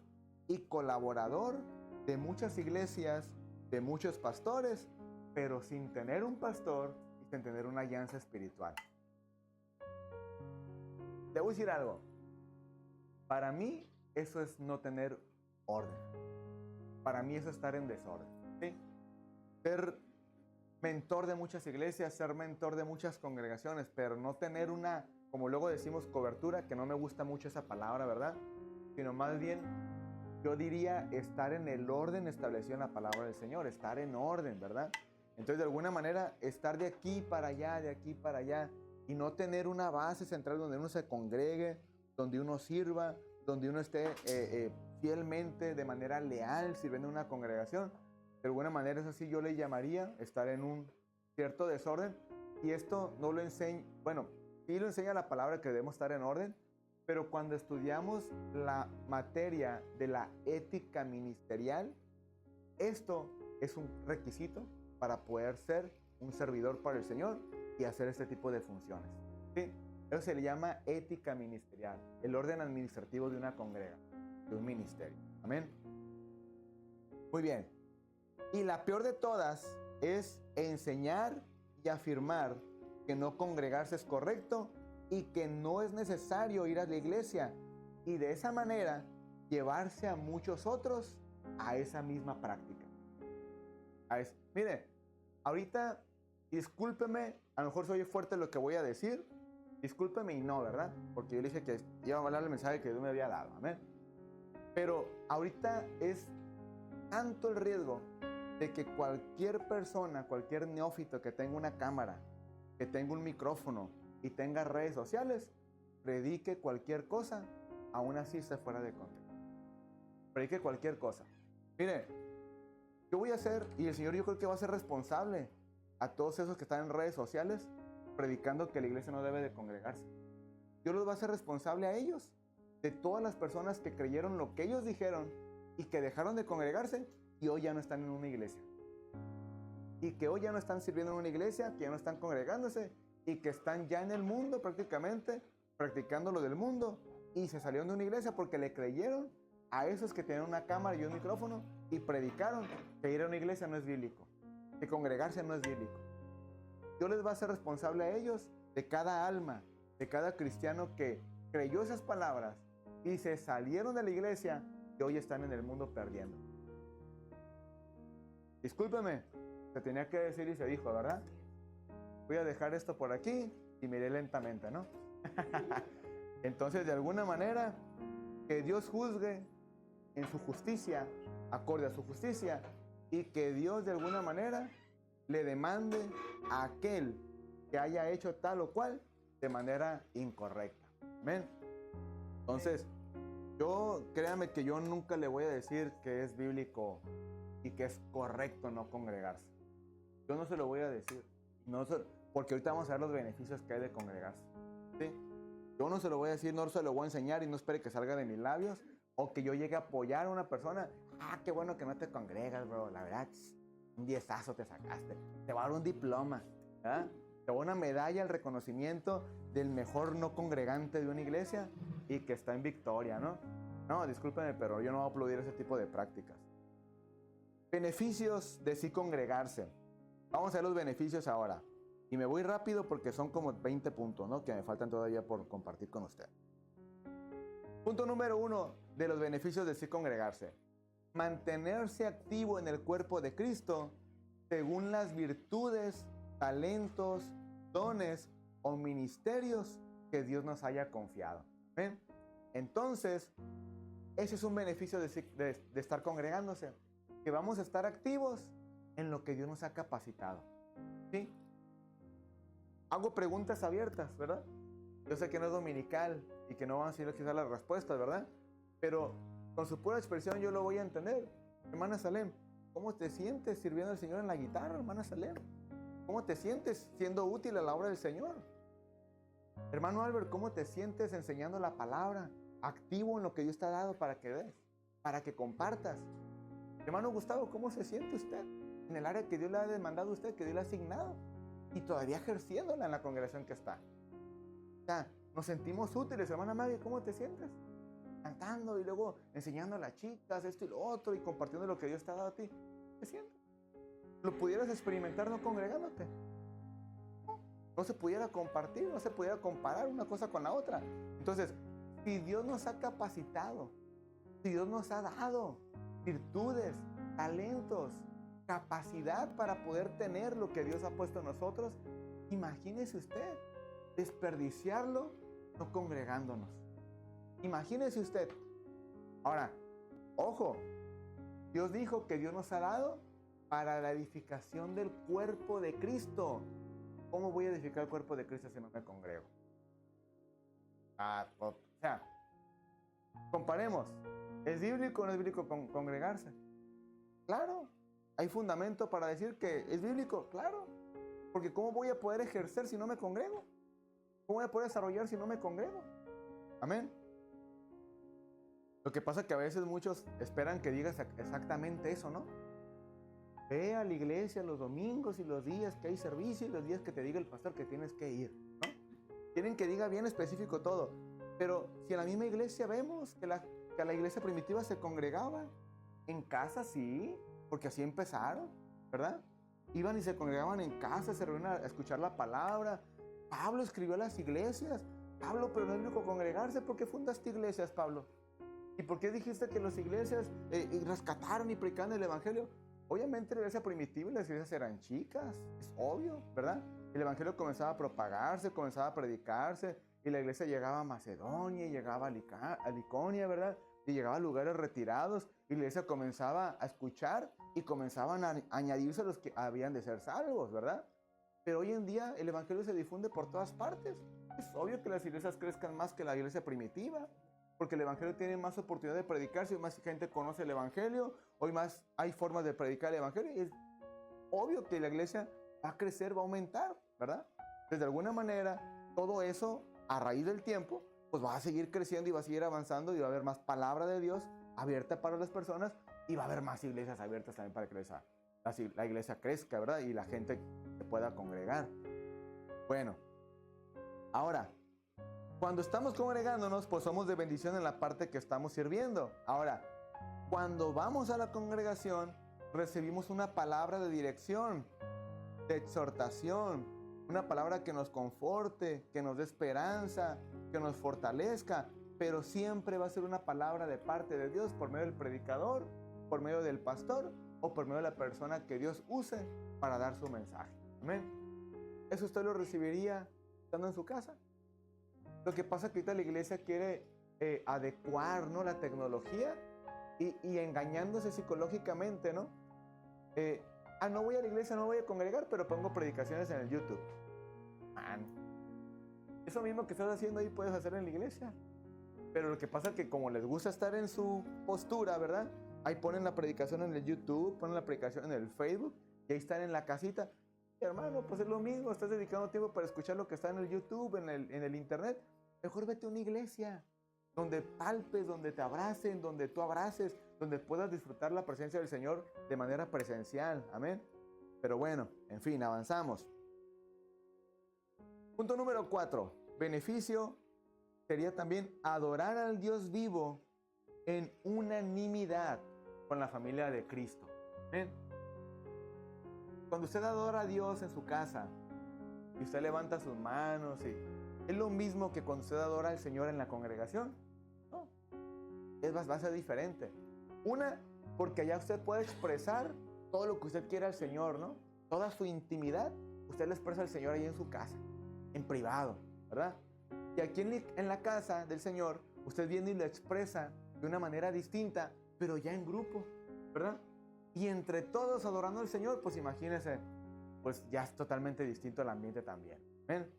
y colaborador de muchas iglesias, de muchos pastores, pero sin tener un pastor y sin tener una alianza espiritual. Te voy a decir algo. Para mí, eso es no tener orden. Para mí eso es estar en desorden, ¿sí? Ser mentor de muchas iglesias, ser mentor de muchas congregaciones, pero no tener una, como luego decimos, cobertura, que no me gusta mucho esa palabra, ¿verdad? Sino más bien, yo diría estar en el orden establecido en la palabra del Señor, estar en orden, ¿verdad? Entonces, de alguna manera, estar de aquí para allá, de aquí para allá, y no tener una base central donde uno se congregue, donde uno sirva, donde uno esté fielmente, de manera leal, sirviendo en una congregación. De alguna manera, eso sí yo le llamaría estar en un cierto desorden. Y esto no lo enseña, bueno, sí lo enseña la palabra que debemos estar en orden, pero cuando estudiamos la materia de la ética ministerial, esto es un requisito para poder ser un servidor para el Señor y hacer este tipo de funciones. ¿Sí? Eso se le llama ética ministerial, el orden administrativo de una congregación, de un ministerio. Amén. Muy bien. Y la peor de todas es enseñar y afirmar que no congregarse es correcto y que no es necesario ir a la iglesia, y de esa manera llevarse a muchos otros a esa misma práctica. Mire, ahorita, discúlpeme, a lo mejor soy fuerte lo que voy a decir, discúlpeme y no, ¿verdad? Porque yo le dije que iba a hablar el mensaje que Dios me había dado, amén. Pero ahorita es tanto el riesgo de que cualquier persona, cualquier neófito que tenga una cámara, que tenga un micrófono y tenga redes sociales, predique cualquier cosa, aún así esté fuera de contexto. Predique cualquier cosa. Mire, yo voy a hacer, y el Señor yo creo que va a ser responsable a todos esos que están en redes sociales predicando que la iglesia no debe de congregarse. Dios los va a hacer responsable a ellos, de todas las personas que creyeron lo que ellos dijeron y que dejaron de congregarse y hoy ya no están en una iglesia. Y que hoy ya no están sirviendo en una iglesia, que ya no están congregándose y que están ya en el mundo prácticamente, practicando lo del mundo, y se salieron de una iglesia porque le creyeron a esos que tenían una cámara y un micrófono y predicaron que ir a una iglesia no es bíblico, que congregarse no es bíblico. Dios les va a ser responsable a ellos de cada alma, de cada cristiano que creyó esas palabras y se salieron de la iglesia y hoy están en el mundo perdiendo. Discúlpeme, se tenía que decir y se dijo, ¿verdad? Voy a dejar esto por aquí y miré lentamente, ¿no? Entonces, de alguna manera, que Dios juzgue en su justicia, acorde a su justicia, y que Dios de alguna manera le demande a aquel que haya hecho tal o cual de manera incorrecta. Amén. Entonces, créame que yo nunca le voy a decir que es bíblico y que es correcto no congregarse. Yo no se lo voy a decir, porque ahorita vamos a ver los beneficios que hay de congregarse. ¿Sí? Yo no se lo voy a decir, no se lo voy a enseñar y no espere que salga de mis labios o que yo llegue a apoyar a una persona. Qué bueno que no te congregas, bro. La verdad, un 10azo te sacaste. Te va a dar un diploma, ¿verdad? Te va a dar una medalla al reconocimiento del mejor no congregante de una iglesia y que está en victoria, ¿no? No, discúlpenme, pero yo no voy a aplaudir ese tipo de prácticas. Beneficios de sí congregarse. Vamos a ver los beneficios ahora. Y me voy rápido porque son como 20 puntos, ¿no? Que me faltan todavía por compartir con usted. Punto número 1 de los beneficios de sí congregarse. Mantenerse activo en el cuerpo de Cristo según las virtudes, talentos, dones o ministerios que Dios nos haya confiado. ¿Ven? Entonces, ese es un beneficio de estar congregándose. Que vamos a estar activos en lo que Dios nos ha capacitado. ¿Sí? Hago preguntas abiertas, ¿verdad? Yo sé que no es dominical y que no van a ser quizás las respuestas, ¿verdad? Pero con su pura expresión yo lo voy a entender. Hermana Salem, ¿cómo te sientes sirviendo al Señor en la guitarra, hermana Salem? ¿Cómo te sientes siendo útil a la obra del Señor? Hermano Albert, ¿cómo te sientes enseñando la palabra? Activo en lo que Dios te ha dado para que des, para que compartas. Hermano Gustavo, ¿cómo se siente usted en el área que Dios le ha demandado a usted, que Dios le ha asignado? Y todavía ejerciéndola en la congregación que está. O sea, nos sentimos útiles. Hermana Maggie, ¿cómo te sientes? Cantando y luego enseñando a las chicas esto y lo otro y compartiendo lo que Dios te ha dado a ti. ¿Te sientes? ¿Lo pudieras experimentar no congregándote? No se pudiera compartir, no se pudiera comparar una cosa con la otra. Entonces, si Dios nos ha capacitado, si Dios nos ha dado virtudes, talentos, capacidad para poder tener lo que Dios ha puesto en nosotros, imagínese usted desperdiciarlo no congregándonos. Imagínese usted. Ahora, ojo, Dios dijo que Dios nos ha dado para la edificación del cuerpo de Cristo. ¿Cómo voy a edificar el cuerpo de Cristo si no me congrego? O sea, comparemos. ¿Es bíblico o no es bíblico congregarse? Claro. ¿Hay fundamento para decir que es bíblico? Claro. Porque ¿cómo voy a poder ejercer si no me congrego? ¿Cómo voy a poder desarrollar si no me congrego? Amén. Lo que pasa es que a veces muchos esperan que digas exactamente eso, ¿no? Ve a la iglesia los domingos y los días que hay servicio y los días que te diga el pastor que tienes que ir, ¿no? Quieren que diga bien específico todo. Pero si en la misma iglesia vemos que a la iglesia primitiva se congregaba en casa, sí, porque así empezaron, ¿verdad? Iban y se congregaban en casa, se reunían a escuchar la palabra. Pablo escribió a las iglesias. Pablo, pero no es único congregarse. ¿Por qué fundaste iglesias, Pablo? ¿Y por qué dijiste que las iglesias rescataron y predicaron el evangelio? Obviamente la iglesia primitiva y las iglesias eran chicas, es obvio, ¿verdad? El evangelio comenzaba a propagarse, comenzaba a predicarse, y la iglesia llegaba a Macedonia, y llegaba a Iconia, ¿verdad? Y llegaba a lugares retirados, y la iglesia comenzaba a escuchar, y comenzaban a añadirse los que habían de ser salvos, ¿verdad? Pero hoy en día el evangelio se difunde por todas partes. Es obvio que las iglesias crezcan más que la iglesia primitiva, porque el evangelio tiene más oportunidad de predicarse, más gente conoce el evangelio, hoy más hay formas de predicar el evangelio, y es obvio que la iglesia va a crecer, va a aumentar, ¿verdad? Entonces, de alguna manera, todo eso, a raíz del tiempo, pues va a seguir creciendo y va a seguir avanzando, y va a haber más palabra de Dios abierta para las personas, y va a haber más iglesias abiertas también para que la iglesia crezca, ¿verdad? Y la gente se pueda congregar. Bueno, ahora, cuando estamos congregándonos, pues somos de bendición en la parte que estamos sirviendo. Ahora, cuando vamos a la congregación, recibimos una palabra de dirección, de exhortación, una palabra que nos conforte, que nos dé esperanza, que nos fortalezca, pero siempre va a ser una palabra de parte de Dios por medio del predicador, por medio del pastor o por medio de la persona que Dios use para dar su mensaje. Amén. ¿Eso usted lo recibiría estando en su casa? Lo que pasa es que ahorita la iglesia quiere adecuar, ¿no?, la tecnología y engañándose psicológicamente, ¿no? No voy a la iglesia, no voy a congregar, pero pongo predicaciones en el YouTube. Man, eso mismo que estás haciendo ahí puedes hacer en la iglesia. Pero lo que pasa es que como les gusta estar en su postura, ¿verdad? Ahí ponen la predicación en el YouTube, ponen la predicación en el Facebook, y ahí están en la casita. Hermano, pues es lo mismo, estás dedicando tiempo para escuchar lo que está en el YouTube, en el internet. Mejor vete a una iglesia donde palpes, donde te abracen, donde tú abraces, donde puedas disfrutar la presencia del Señor de manera presencial. Amén. Pero bueno, en fin, avanzamos. Punto número 4. Beneficio sería también adorar al Dios vivo en unanimidad con la familia de Cristo. Amén. Cuando usted adora a Dios en su casa y usted levanta sus manos, ¿es lo mismo que cuando usted adora al Señor en la congregación? No, va a ser diferente. Una, porque allá usted puede expresar todo lo que usted quiera al Señor, ¿no? Toda su intimidad, usted le expresa al Señor ahí en su casa, en privado, ¿verdad? Y aquí en la casa del Señor, usted viene y lo expresa de una manera distinta, pero ya en grupo, ¿verdad? Y entre todos adorando al Señor, pues imagínense, pues ya es totalmente distinto el ambiente también. ¿Ven?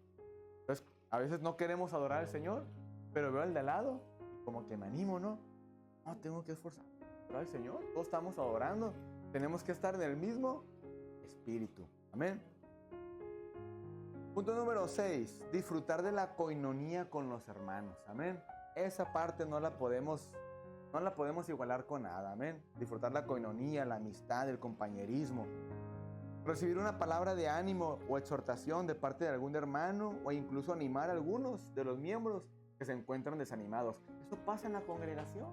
Entonces, a veces no queremos adorar al Señor, pero veo al de al lado y como que me animo, ¿no? No, tengo que esforzar. Adorar al Señor, todos estamos adorando. Tenemos que estar en el mismo espíritu. Amén. Punto número 6. Disfrutar de la coinonía con los hermanos. Amén. Esa parte no la podemos igualar con nada. Amén. Disfrutar la coinonía, la amistad, el compañerismo. Recibir una palabra de ánimo o exhortación de parte de algún hermano o incluso animar a algunos de los miembros que se encuentran desanimados. Eso pasa en la congregación.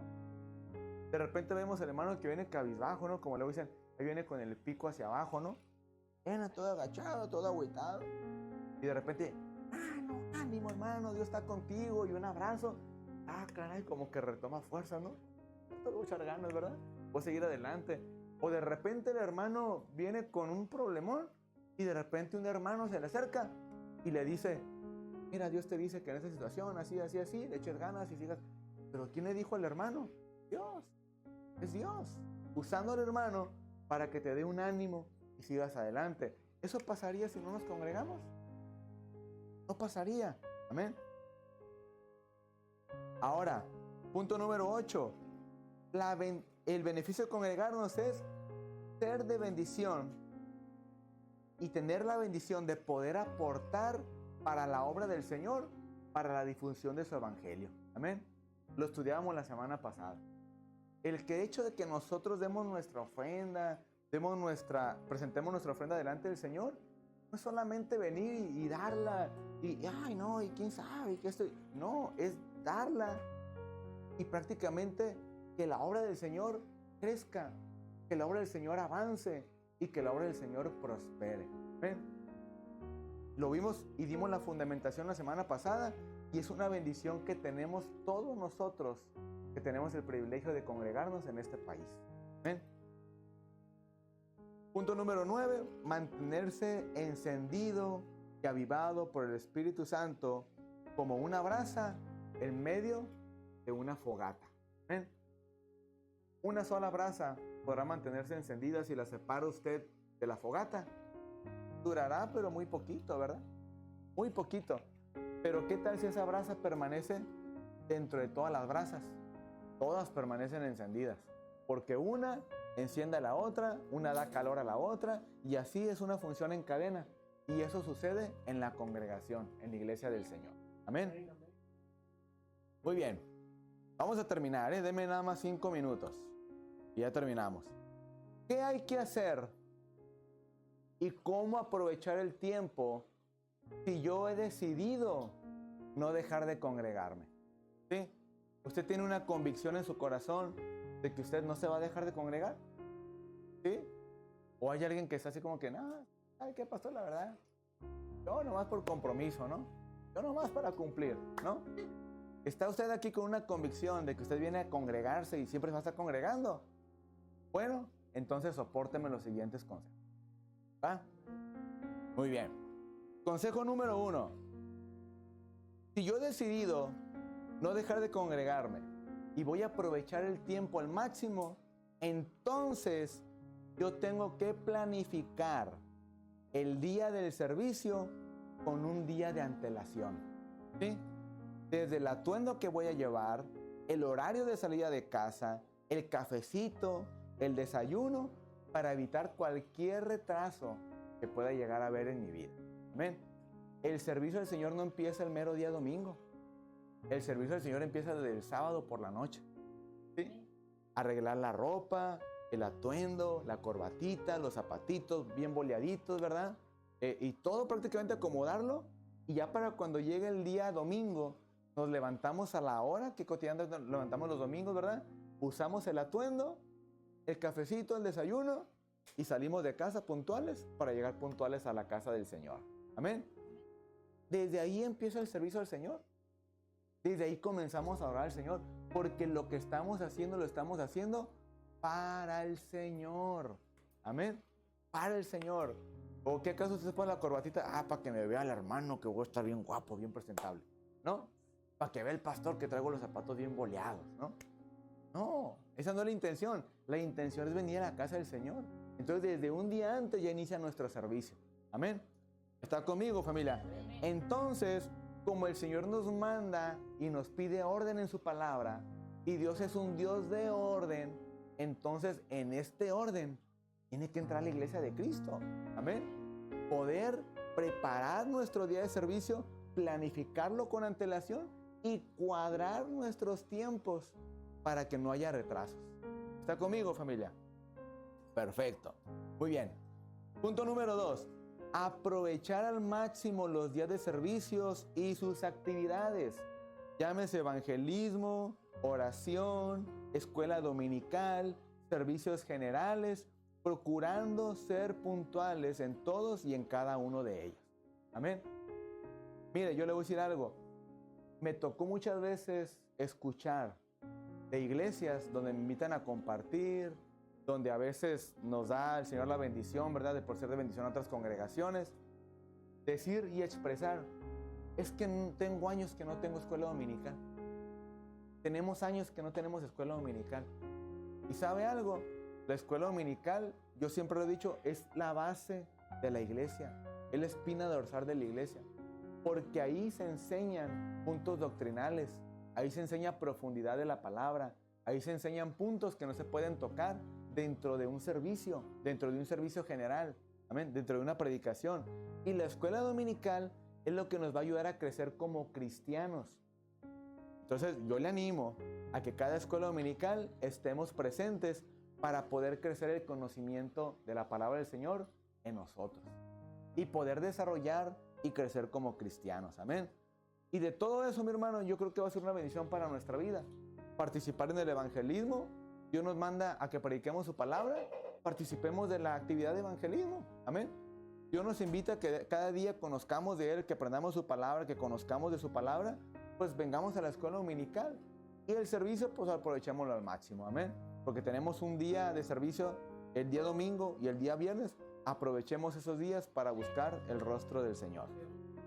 De repente vemos al hermano que viene cabizbajo, ¿no? Como luego dicen, ahí viene con el pico hacia abajo, ¿no? Viene todo agachado, todo agüitado. Y de repente, no, ánimo hermano, Dios está contigo, y un abrazo. Caray, como que retoma fuerza, ¿no? Tengo que echar ganas, ¿verdad? Voy a seguir adelante. O de repente el hermano viene con un problemón y de repente un hermano se le acerca y le dice, mira, Dios te dice que en esta situación, así, así, así, le eches ganas y sigas. Pero ¿quién le dijo al hermano? Dios. Es Dios. Usando al hermano para que te dé un ánimo y sigas adelante. ¿Eso pasaría si no nos congregamos? No pasaría. Amén. Ahora, punto número 8. El beneficio de congregarnos es ser de bendición y tener la bendición de poder aportar para la obra del Señor, para la difusión de su evangelio. Amén. Lo estudiábamos la semana pasada. El hecho de que nosotros demos nuestra ofrenda, presentemos nuestra ofrenda delante del Señor. No es solamente venir y darla ay no, y quién sabe, que esto. No, es darla y prácticamente que la obra del Señor crezca, que la obra del Señor avance y que la obra del Señor prospere. ¿Ven? Lo vimos y dimos la fundamentación la semana pasada y es una bendición que tenemos todos nosotros, que tenemos el privilegio de congregarnos en este país. ¿Ven? Punto número 9, mantenerse encendido y avivado por el Espíritu Santo como una brasa en medio de una fogata. ¿Ven? Una sola brasa podrá mantenerse encendida si la separa usted de la fogata. Durará, pero muy poquito, ¿verdad? Muy poquito. Pero ¿qué tal si esa brasa permanece dentro de todas las brasas? Todas permanecen encendidas, porque una enciende a la otra, una da calor a la otra, y así es una función en cadena. Y eso sucede en la congregación, en la iglesia del Señor. Amén. Muy bien. Vamos a terminar, ¿eh? Denme nada más 5 minutos. Y ya terminamos. ¿Qué hay que hacer y cómo aprovechar el tiempo si yo he decidido no dejar de congregarme? ¿Sí? ¿Usted tiene una convicción en su corazón de que usted no se va a dejar de congregar? ¿Sí? ¿O hay alguien que está así como que, no, ¿sabe qué, pastor? La verdad, yo nomás por compromiso, ¿no? Yo nomás para cumplir, ¿no? ¿Está usted aquí con una convicción de que usted viene a congregarse y siempre va a estar congregando? Bueno, entonces sopórteme los siguientes consejos. ¿Va? Muy bien. Consejo número 1. Si yo he decidido no dejar de congregarme y voy a aprovechar el tiempo al máximo, entonces yo tengo que planificar el día del servicio con un día de antelación. ¿Sí? Desde el atuendo que voy a llevar, el horario de salida de casa, el cafecito, el desayuno, para evitar cualquier retraso que pueda llegar a haber en mi vida. Amén. El servicio del Señor no empieza el mero día domingo. El servicio del Señor empieza desde el sábado por la noche. ¿Sí? Arreglar la ropa, el atuendo, la corbatita, los zapatitos bien boleaditos, ¿verdad? Y todo prácticamente acomodarlo. Y ya para cuando llegue el día domingo, nos levantamos a la hora que cotidianamente nos levantamos los domingos, ¿verdad? Usamos el atuendo, el cafecito, el desayuno y salimos de casa puntuales para llegar puntuales a la casa del Señor. Amén. Desde ahí empieza el servicio al Señor. Desde ahí comenzamos a orar al Señor, porque lo que estamos haciendo lo estamos haciendo para el Señor. Amén. Para el Señor. ¿O qué acaso usted se pone la corbatita? Para que me vea el hermano que voy a estar bien guapo, bien presentable. ¿No? Para que vea el pastor que traigo los zapatos bien boleados, ¿no? No, esa no es la intención. La intención es venir a la casa del Señor. Entonces, desde un día antes ya inicia nuestro servicio. Amén. ¿Está conmigo, familia? Entonces, como el Señor nos manda y nos pide orden en su palabra, y Dios es un Dios de orden, entonces en este orden tiene que entrar la iglesia de Cristo. Amén. Poder preparar nuestro día de servicio, planificarlo con antelación y cuadrar nuestros tiempos para que no haya retrasos. ¿Está conmigo, familia? Perfecto. Muy bien. Punto número 2. Aprovechar al máximo los días de servicios y sus actividades. Llámese evangelismo, oración, escuela dominical, servicios generales, procurando ser puntuales en todos y en cada uno de ellos. Amén. Mire, yo le voy a decir algo. Me tocó muchas veces escuchar de iglesias donde me invitan a compartir, donde a veces nos da el Señor la bendición, ¿verdad? De por ser de bendición a otras congregaciones. Decir y expresar, es que tengo años que no tengo escuela dominical. Tenemos años que no tenemos escuela dominical. ¿Y sabe algo? La escuela dominical, yo siempre lo he dicho, es la base de la iglesia. Es la espina dorsal de la iglesia. Porque ahí se enseñan puntos doctrinales. Ahí se enseña profundidad de la palabra. Ahí se enseñan puntos que no se pueden tocar dentro de un servicio general, amén, dentro de una predicación. Y la escuela dominical es lo que nos va a ayudar a crecer como cristianos. Entonces yo le animo a que cada escuela dominical estemos presentes para poder crecer el conocimiento de la palabra del Señor en nosotros y poder desarrollar y crecer como cristianos. Amén. Y de todo eso, mi hermano, yo creo que va a ser una bendición para nuestra vida. Participar en el evangelismo. Dios nos manda a que prediquemos su palabra. Participemos de la actividad de evangelismo. Amén. Dios nos invita a que cada día conozcamos de Él, que aprendamos su palabra, que conozcamos de su palabra. Pues vengamos a la escuela dominical. Y el servicio, pues aprovechémoslo al máximo. Amén. Porque tenemos un día de servicio el día domingo y el día viernes. Aprovechemos esos días para buscar el rostro del Señor.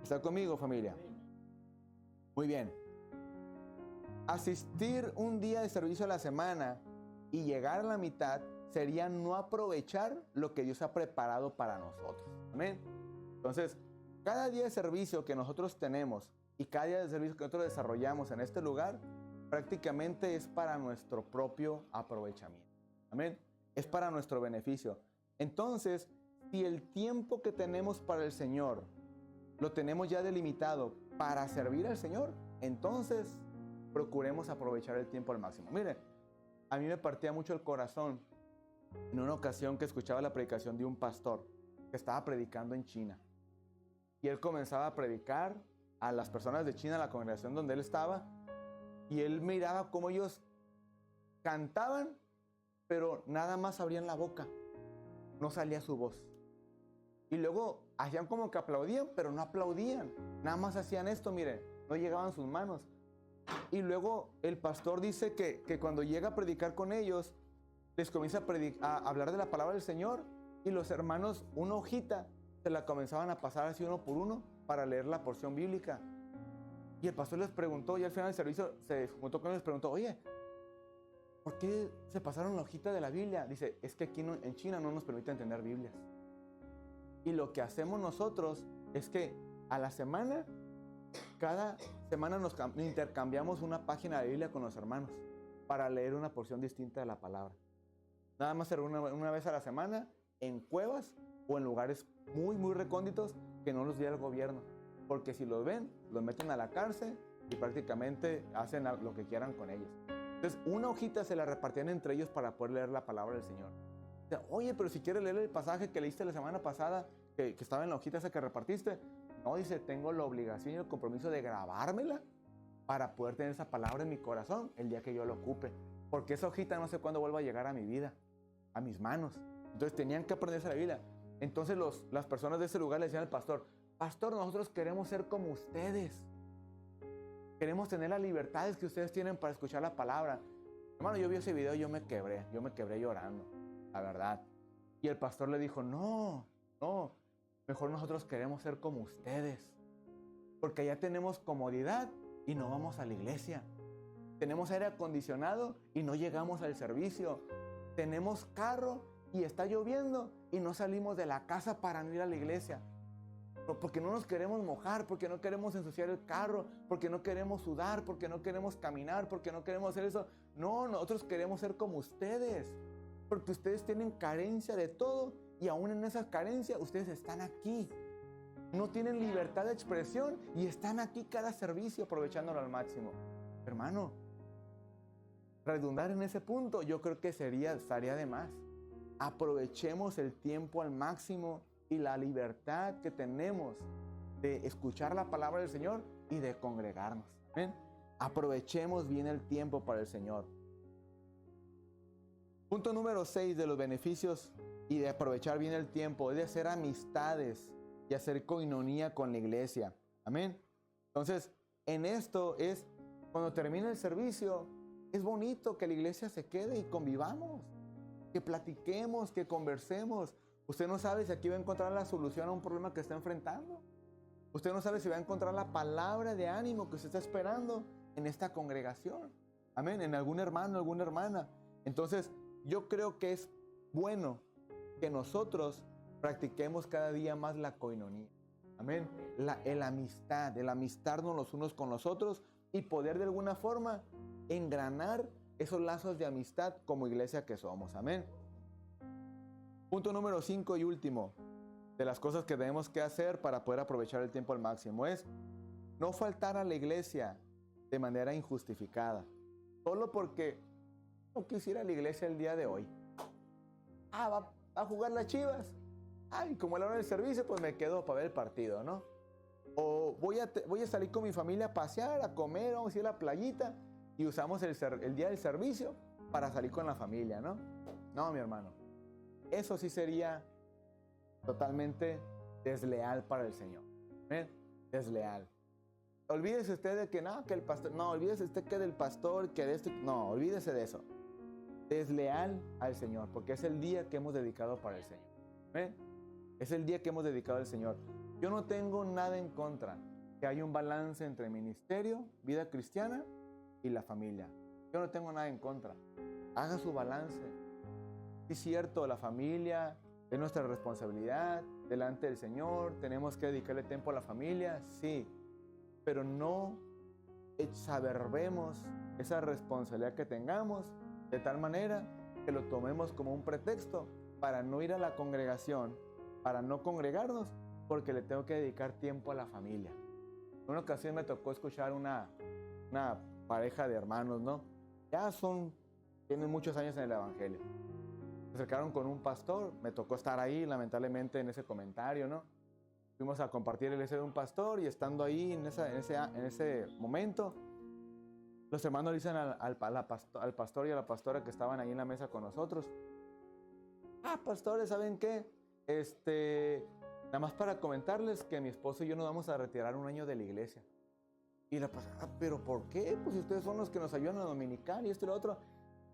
¿Está conmigo, familia? Muy bien. Asistir un día de servicio a la semana y llegar a la mitad sería no aprovechar lo que Dios ha preparado para nosotros. Amén. Entonces, cada día de servicio que nosotros tenemos y cada día de servicio que nosotros desarrollamos en este lugar, prácticamente es para nuestro propio aprovechamiento. Amén. Es para nuestro beneficio. Entonces, si el tiempo que tenemos para el Señor lo tenemos ya delimitado para servir al Señor, entonces procuremos aprovechar el tiempo al máximo. Mire, a mí me partía mucho el corazón en una ocasión que escuchaba la predicación de un pastor que estaba predicando en China. Y él comenzaba a predicar a las personas de China, a la congregación donde él estaba, y él miraba cómo ellos cantaban, pero nada más abrían la boca, no salía su voz. Y luego hacían como que aplaudían, pero no aplaudían. Nada más hacían esto, miren, no llegaban sus manos. Y luego el pastor dice que cuando llega a predicar con ellos, les comienza a hablar de la palabra del Señor. Y los hermanos, una hojita, se la comenzaban a pasar así uno por uno para leer la porción bíblica. Y el pastor les preguntó, y al final del servicio se juntó con ellos y les preguntó, oye, ¿por qué se pasaron la hojita de la Biblia? Dice, es que aquí en China no nos permiten tener Biblias. Y lo que hacemos nosotros es que a la semana, cada semana nos intercambiamos una página de Biblia con los hermanos para leer una porción distinta de la palabra. Nada más se reúne una vez a la semana en cuevas o en lugares muy, muy recónditos que no los diera el gobierno. Porque si los ven, los meten a la cárcel y prácticamente hacen lo que quieran con ellos. Entonces, una hojita se la repartían entre ellos para poder leer la palabra del Señor. Oye, pero si quieres leer el pasaje que leíste la semana pasada, que estaba en la hojita esa que repartiste, no, dice, tengo la obligación y el compromiso de grabármela para poder tener esa palabra en mi corazón el día que yo la ocupe. Porque esa hojita no sé cuándo vuelva a llegar a mi vida, a mis manos. Entonces tenían que aprenderse la Biblia. Entonces las personas de ese lugar le decían al pastor, pastor, nosotros queremos ser como ustedes. Queremos tener las libertades que ustedes tienen para escuchar la palabra. Hermano, yo vi ese video y yo me quebré llorando, la verdad. Y el pastor le dijo, no, mejor nosotros queremos ser como ustedes. Porque allá tenemos comodidad y no vamos a la iglesia. Tenemos aire acondicionado y no llegamos al servicio. Tenemos carro y está lloviendo y no salimos de la casa para no ir a la iglesia. Porque no nos queremos mojar, porque no queremos ensuciar el carro, porque no queremos sudar, porque no queremos caminar, porque no queremos hacer eso. No, nosotros queremos ser como ustedes. Porque ustedes tienen carencia de todo y aún en esa carencia ustedes están aquí. No tienen libertad de expresión y están aquí cada servicio aprovechándolo al máximo. Hermano, redundar en ese punto yo creo que estaría de más. Aprovechemos el tiempo al máximo y la libertad que tenemos de escuchar la palabra del Señor y de congregarnos. ¿Ven? Aprovechemos bien el tiempo para el Señor. Punto número 6 de los beneficios y de aprovechar bien el tiempo es de hacer amistades y hacer coinonía con la iglesia. Amén. Entonces, en esto es, cuando termine el servicio, es bonito que la iglesia se quede y convivamos, que platiquemos, que conversemos. Usted no sabe si aquí va a encontrar la solución a un problema que está enfrentando. Usted no sabe si va a encontrar la palabra de ánimo que usted está esperando en esta congregación. Amén. En algún hermano, alguna hermana. Entonces, yo creo que es bueno que nosotros practiquemos cada día más la coinonía. Amén. El amistarnos los unos con los otros y poder de alguna forma engranar esos lazos de amistad como iglesia que somos. Amén. Punto número 5 y último de las cosas que tenemos que hacer para poder aprovechar el tiempo al máximo es no faltar a la iglesia de manera injustificada. Solo porque no quisiera la iglesia el día de hoy. va a jugar las Chivas. Ay, como a la hora del servicio, pues me quedo para ver el partido, ¿no? O voy a salir con mi familia a pasear, a comer, vamos a ir a la playita y usamos el día del servicio para salir con la familia, ¿no? No, mi hermano. Eso sí sería totalmente desleal para el Señor. ¿Ven? Desleal. Olvídese usted de que no, que el pastor, no, olvídese usted que del pastor, que de esto, no, olvídese de eso. Desleal al Señor, porque es el día que hemos dedicado para el Señor. ¿Ven? Es el día que hemos dedicado al Señor. Yo no tengo nada en contra que haya un balance entre ministerio, vida cristiana y la familia. Yo no tengo nada en contra. Haga su balance. Sí, es cierto, la familia es nuestra responsabilidad delante del Señor. Tenemos que dedicarle tiempo a la familia, sí. Pero no exacerbemos esa responsabilidad que tengamos de tal manera que lo tomemos como un pretexto para no ir a la congregación, para no congregarnos, porque le tengo que dedicar tiempo a la familia. En una ocasión me tocó escuchar una pareja de hermanos, ¿no? Tienen muchos años en el evangelio. Se acercaron con un pastor, me tocó estar ahí, lamentablemente, en ese comentario, ¿no? Fuimos a compartir el deseo de un pastor y estando ahí en ese momento, los hermanos le dicen al pastor y a la pastora que estaban ahí en la mesa con nosotros: pastores, ¿saben qué? Nada más para comentarles que mi esposo y yo nos vamos a retirar un año de la iglesia. Y la pastora: ¿pero por qué? Pues ustedes son los que nos ayudan a dominical y esto y lo otro.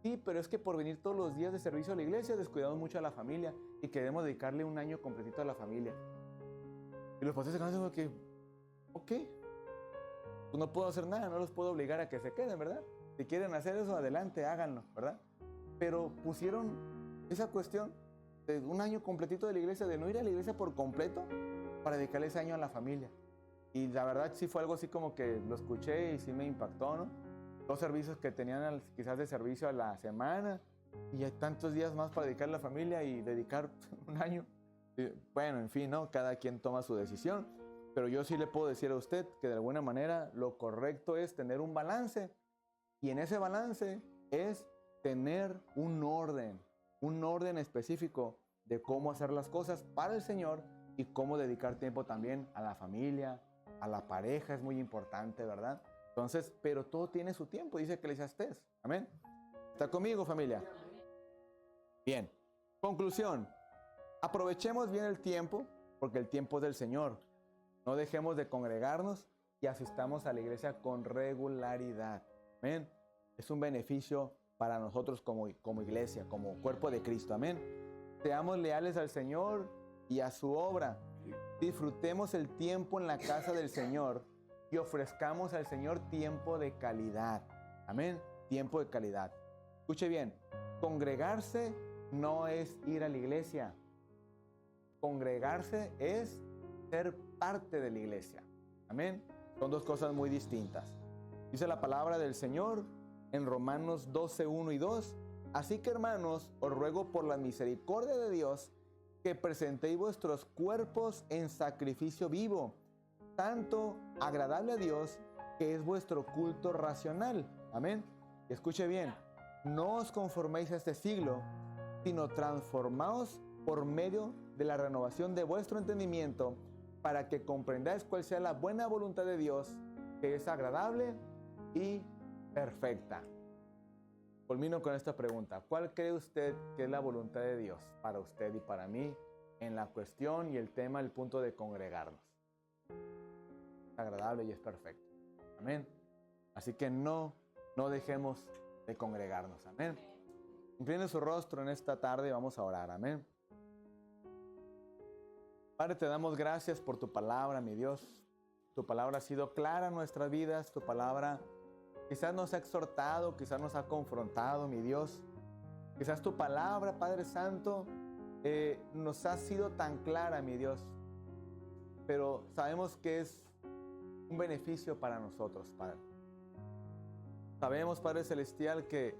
Sí, pero es que por venir todos los días de servicio a la iglesia descuidamos mucho a la familia y queremos dedicarle un año completito a la familia. Y los pastores se quedan como que, ok, pues no puedo hacer nada, no los puedo obligar a que se queden, ¿verdad? Si quieren hacer eso, adelante, háganlo, ¿verdad? Pero pusieron esa cuestión de un año completito de la iglesia, de no ir a la iglesia por completo para dedicarle ese año a la familia. Y la verdad sí fue algo así como que lo escuché y sí me impactó, ¿no? 2 servicios que tenían quizás de servicio a la semana y hay tantos días más para dedicar a la familia y dedicar un año. Bueno, en fin, ¿no? Cada quien toma su decisión, pero yo sí le puedo decir a usted que de alguna manera lo correcto es tener un balance, y en ese balance es tener un orden específico de cómo hacer las cosas para el Señor y cómo dedicar tiempo también a la familia, a la pareja, es muy importante, ¿verdad? Entonces, pero todo tiene su tiempo, dice Eclesiastés. Amén. ¿Está conmigo, familia? Bien. Conclusión. Aprovechemos bien el tiempo, porque el tiempo es del Señor. No dejemos de congregarnos y asistamos a la iglesia con regularidad. Amén. Es un beneficio para nosotros como iglesia, como cuerpo de Cristo. Amén. Seamos leales al Señor y a su obra. Disfrutemos el tiempo en la casa del Señor y ofrezcamos al Señor tiempo de calidad. Amén. Tiempo de calidad. Escuche bien. Congregarse no es ir a la iglesia. Congregarse es ser parte de la iglesia. Amén. Son 2 cosas muy distintas. Dice la palabra del Señor en Romanos 12, 1 y 2. Así que, hermanos, os ruego por la misericordia de Dios que presentéis vuestros cuerpos en sacrificio vivo, santo, agradable a Dios, que es vuestro culto racional. Amén. Y escuche bien. No os conforméis a este siglo, sino transformaos por medio de la renovación de vuestro entendimiento, para que comprendáis cuál sea la buena voluntad de Dios, que es agradable y perfecta. Culmino con esta pregunta. ¿Cuál cree usted que es la voluntad de Dios para usted y para mí en la cuestión y el tema, el punto de congregarnos? Es agradable y es perfecto. Amén. Así que no dejemos de congregarnos. Amén. Incline su rostro en esta tarde y vamos a orar. Amén. Padre, te damos gracias por tu palabra, mi Dios. Tu palabra ha sido clara en nuestras vidas. Tu palabra quizás nos ha exhortado, quizás nos ha confrontado, mi Dios. Quizás tu palabra, Padre Santo, nos ha sido tan clara, mi Dios. Pero sabemos que es un beneficio para nosotros, Padre. Sabemos, Padre Celestial, que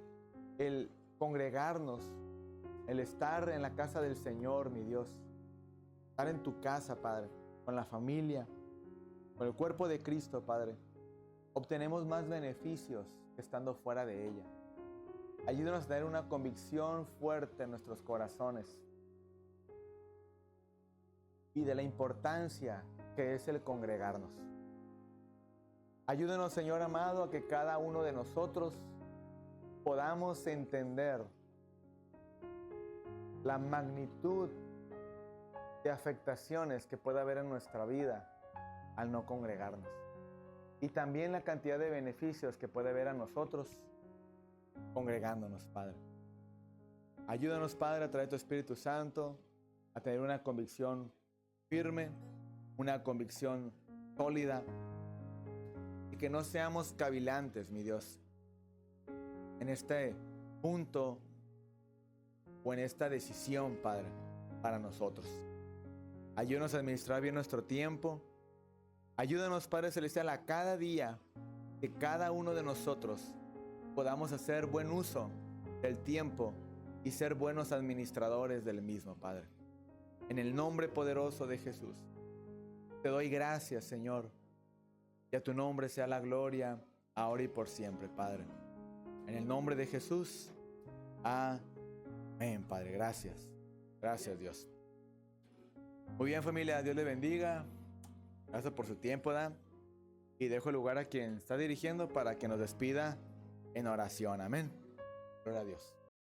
el congregarnos, el estar en la casa del Señor, mi Dios, estar en tu casa, Padre, con la familia, con el cuerpo de Cristo, Padre, obtenemos más beneficios que estando fuera de ella. Ayúdanos a tener una convicción fuerte en nuestros corazones y de la importancia que es el congregarnos. Ayúdanos, Señor amado, a que cada uno de nosotros podamos entender la magnitud de afectaciones que puede haber en nuestra vida al no congregarnos. Y también la cantidad de beneficios que puede haber a nosotros congregándonos, Padre. Ayúdanos, Padre, a través de tu Espíritu Santo, a tener una convicción firme, una convicción sólida, y que no seamos cavilantes, mi Dios, en este punto o en esta decisión, Padre, para nosotros. Ayúdanos a administrar bien nuestro tiempo. Ayúdanos, Padre Celestial, a cada día que cada uno de nosotros podamos hacer buen uso del tiempo y ser buenos administradores del mismo, Padre. En el nombre poderoso de Jesús, te doy gracias, Señor, y a tu nombre sea la gloria, ahora y por siempre, Padre. En el nombre de Jesús, amén, Padre. Gracias. Gracias, Dios. Muy bien, familia, Dios le bendiga. Gracias por su tiempo, Dan. Y dejo el lugar a quien está dirigiendo para que nos despida en oración. Amén. Gloria a Dios.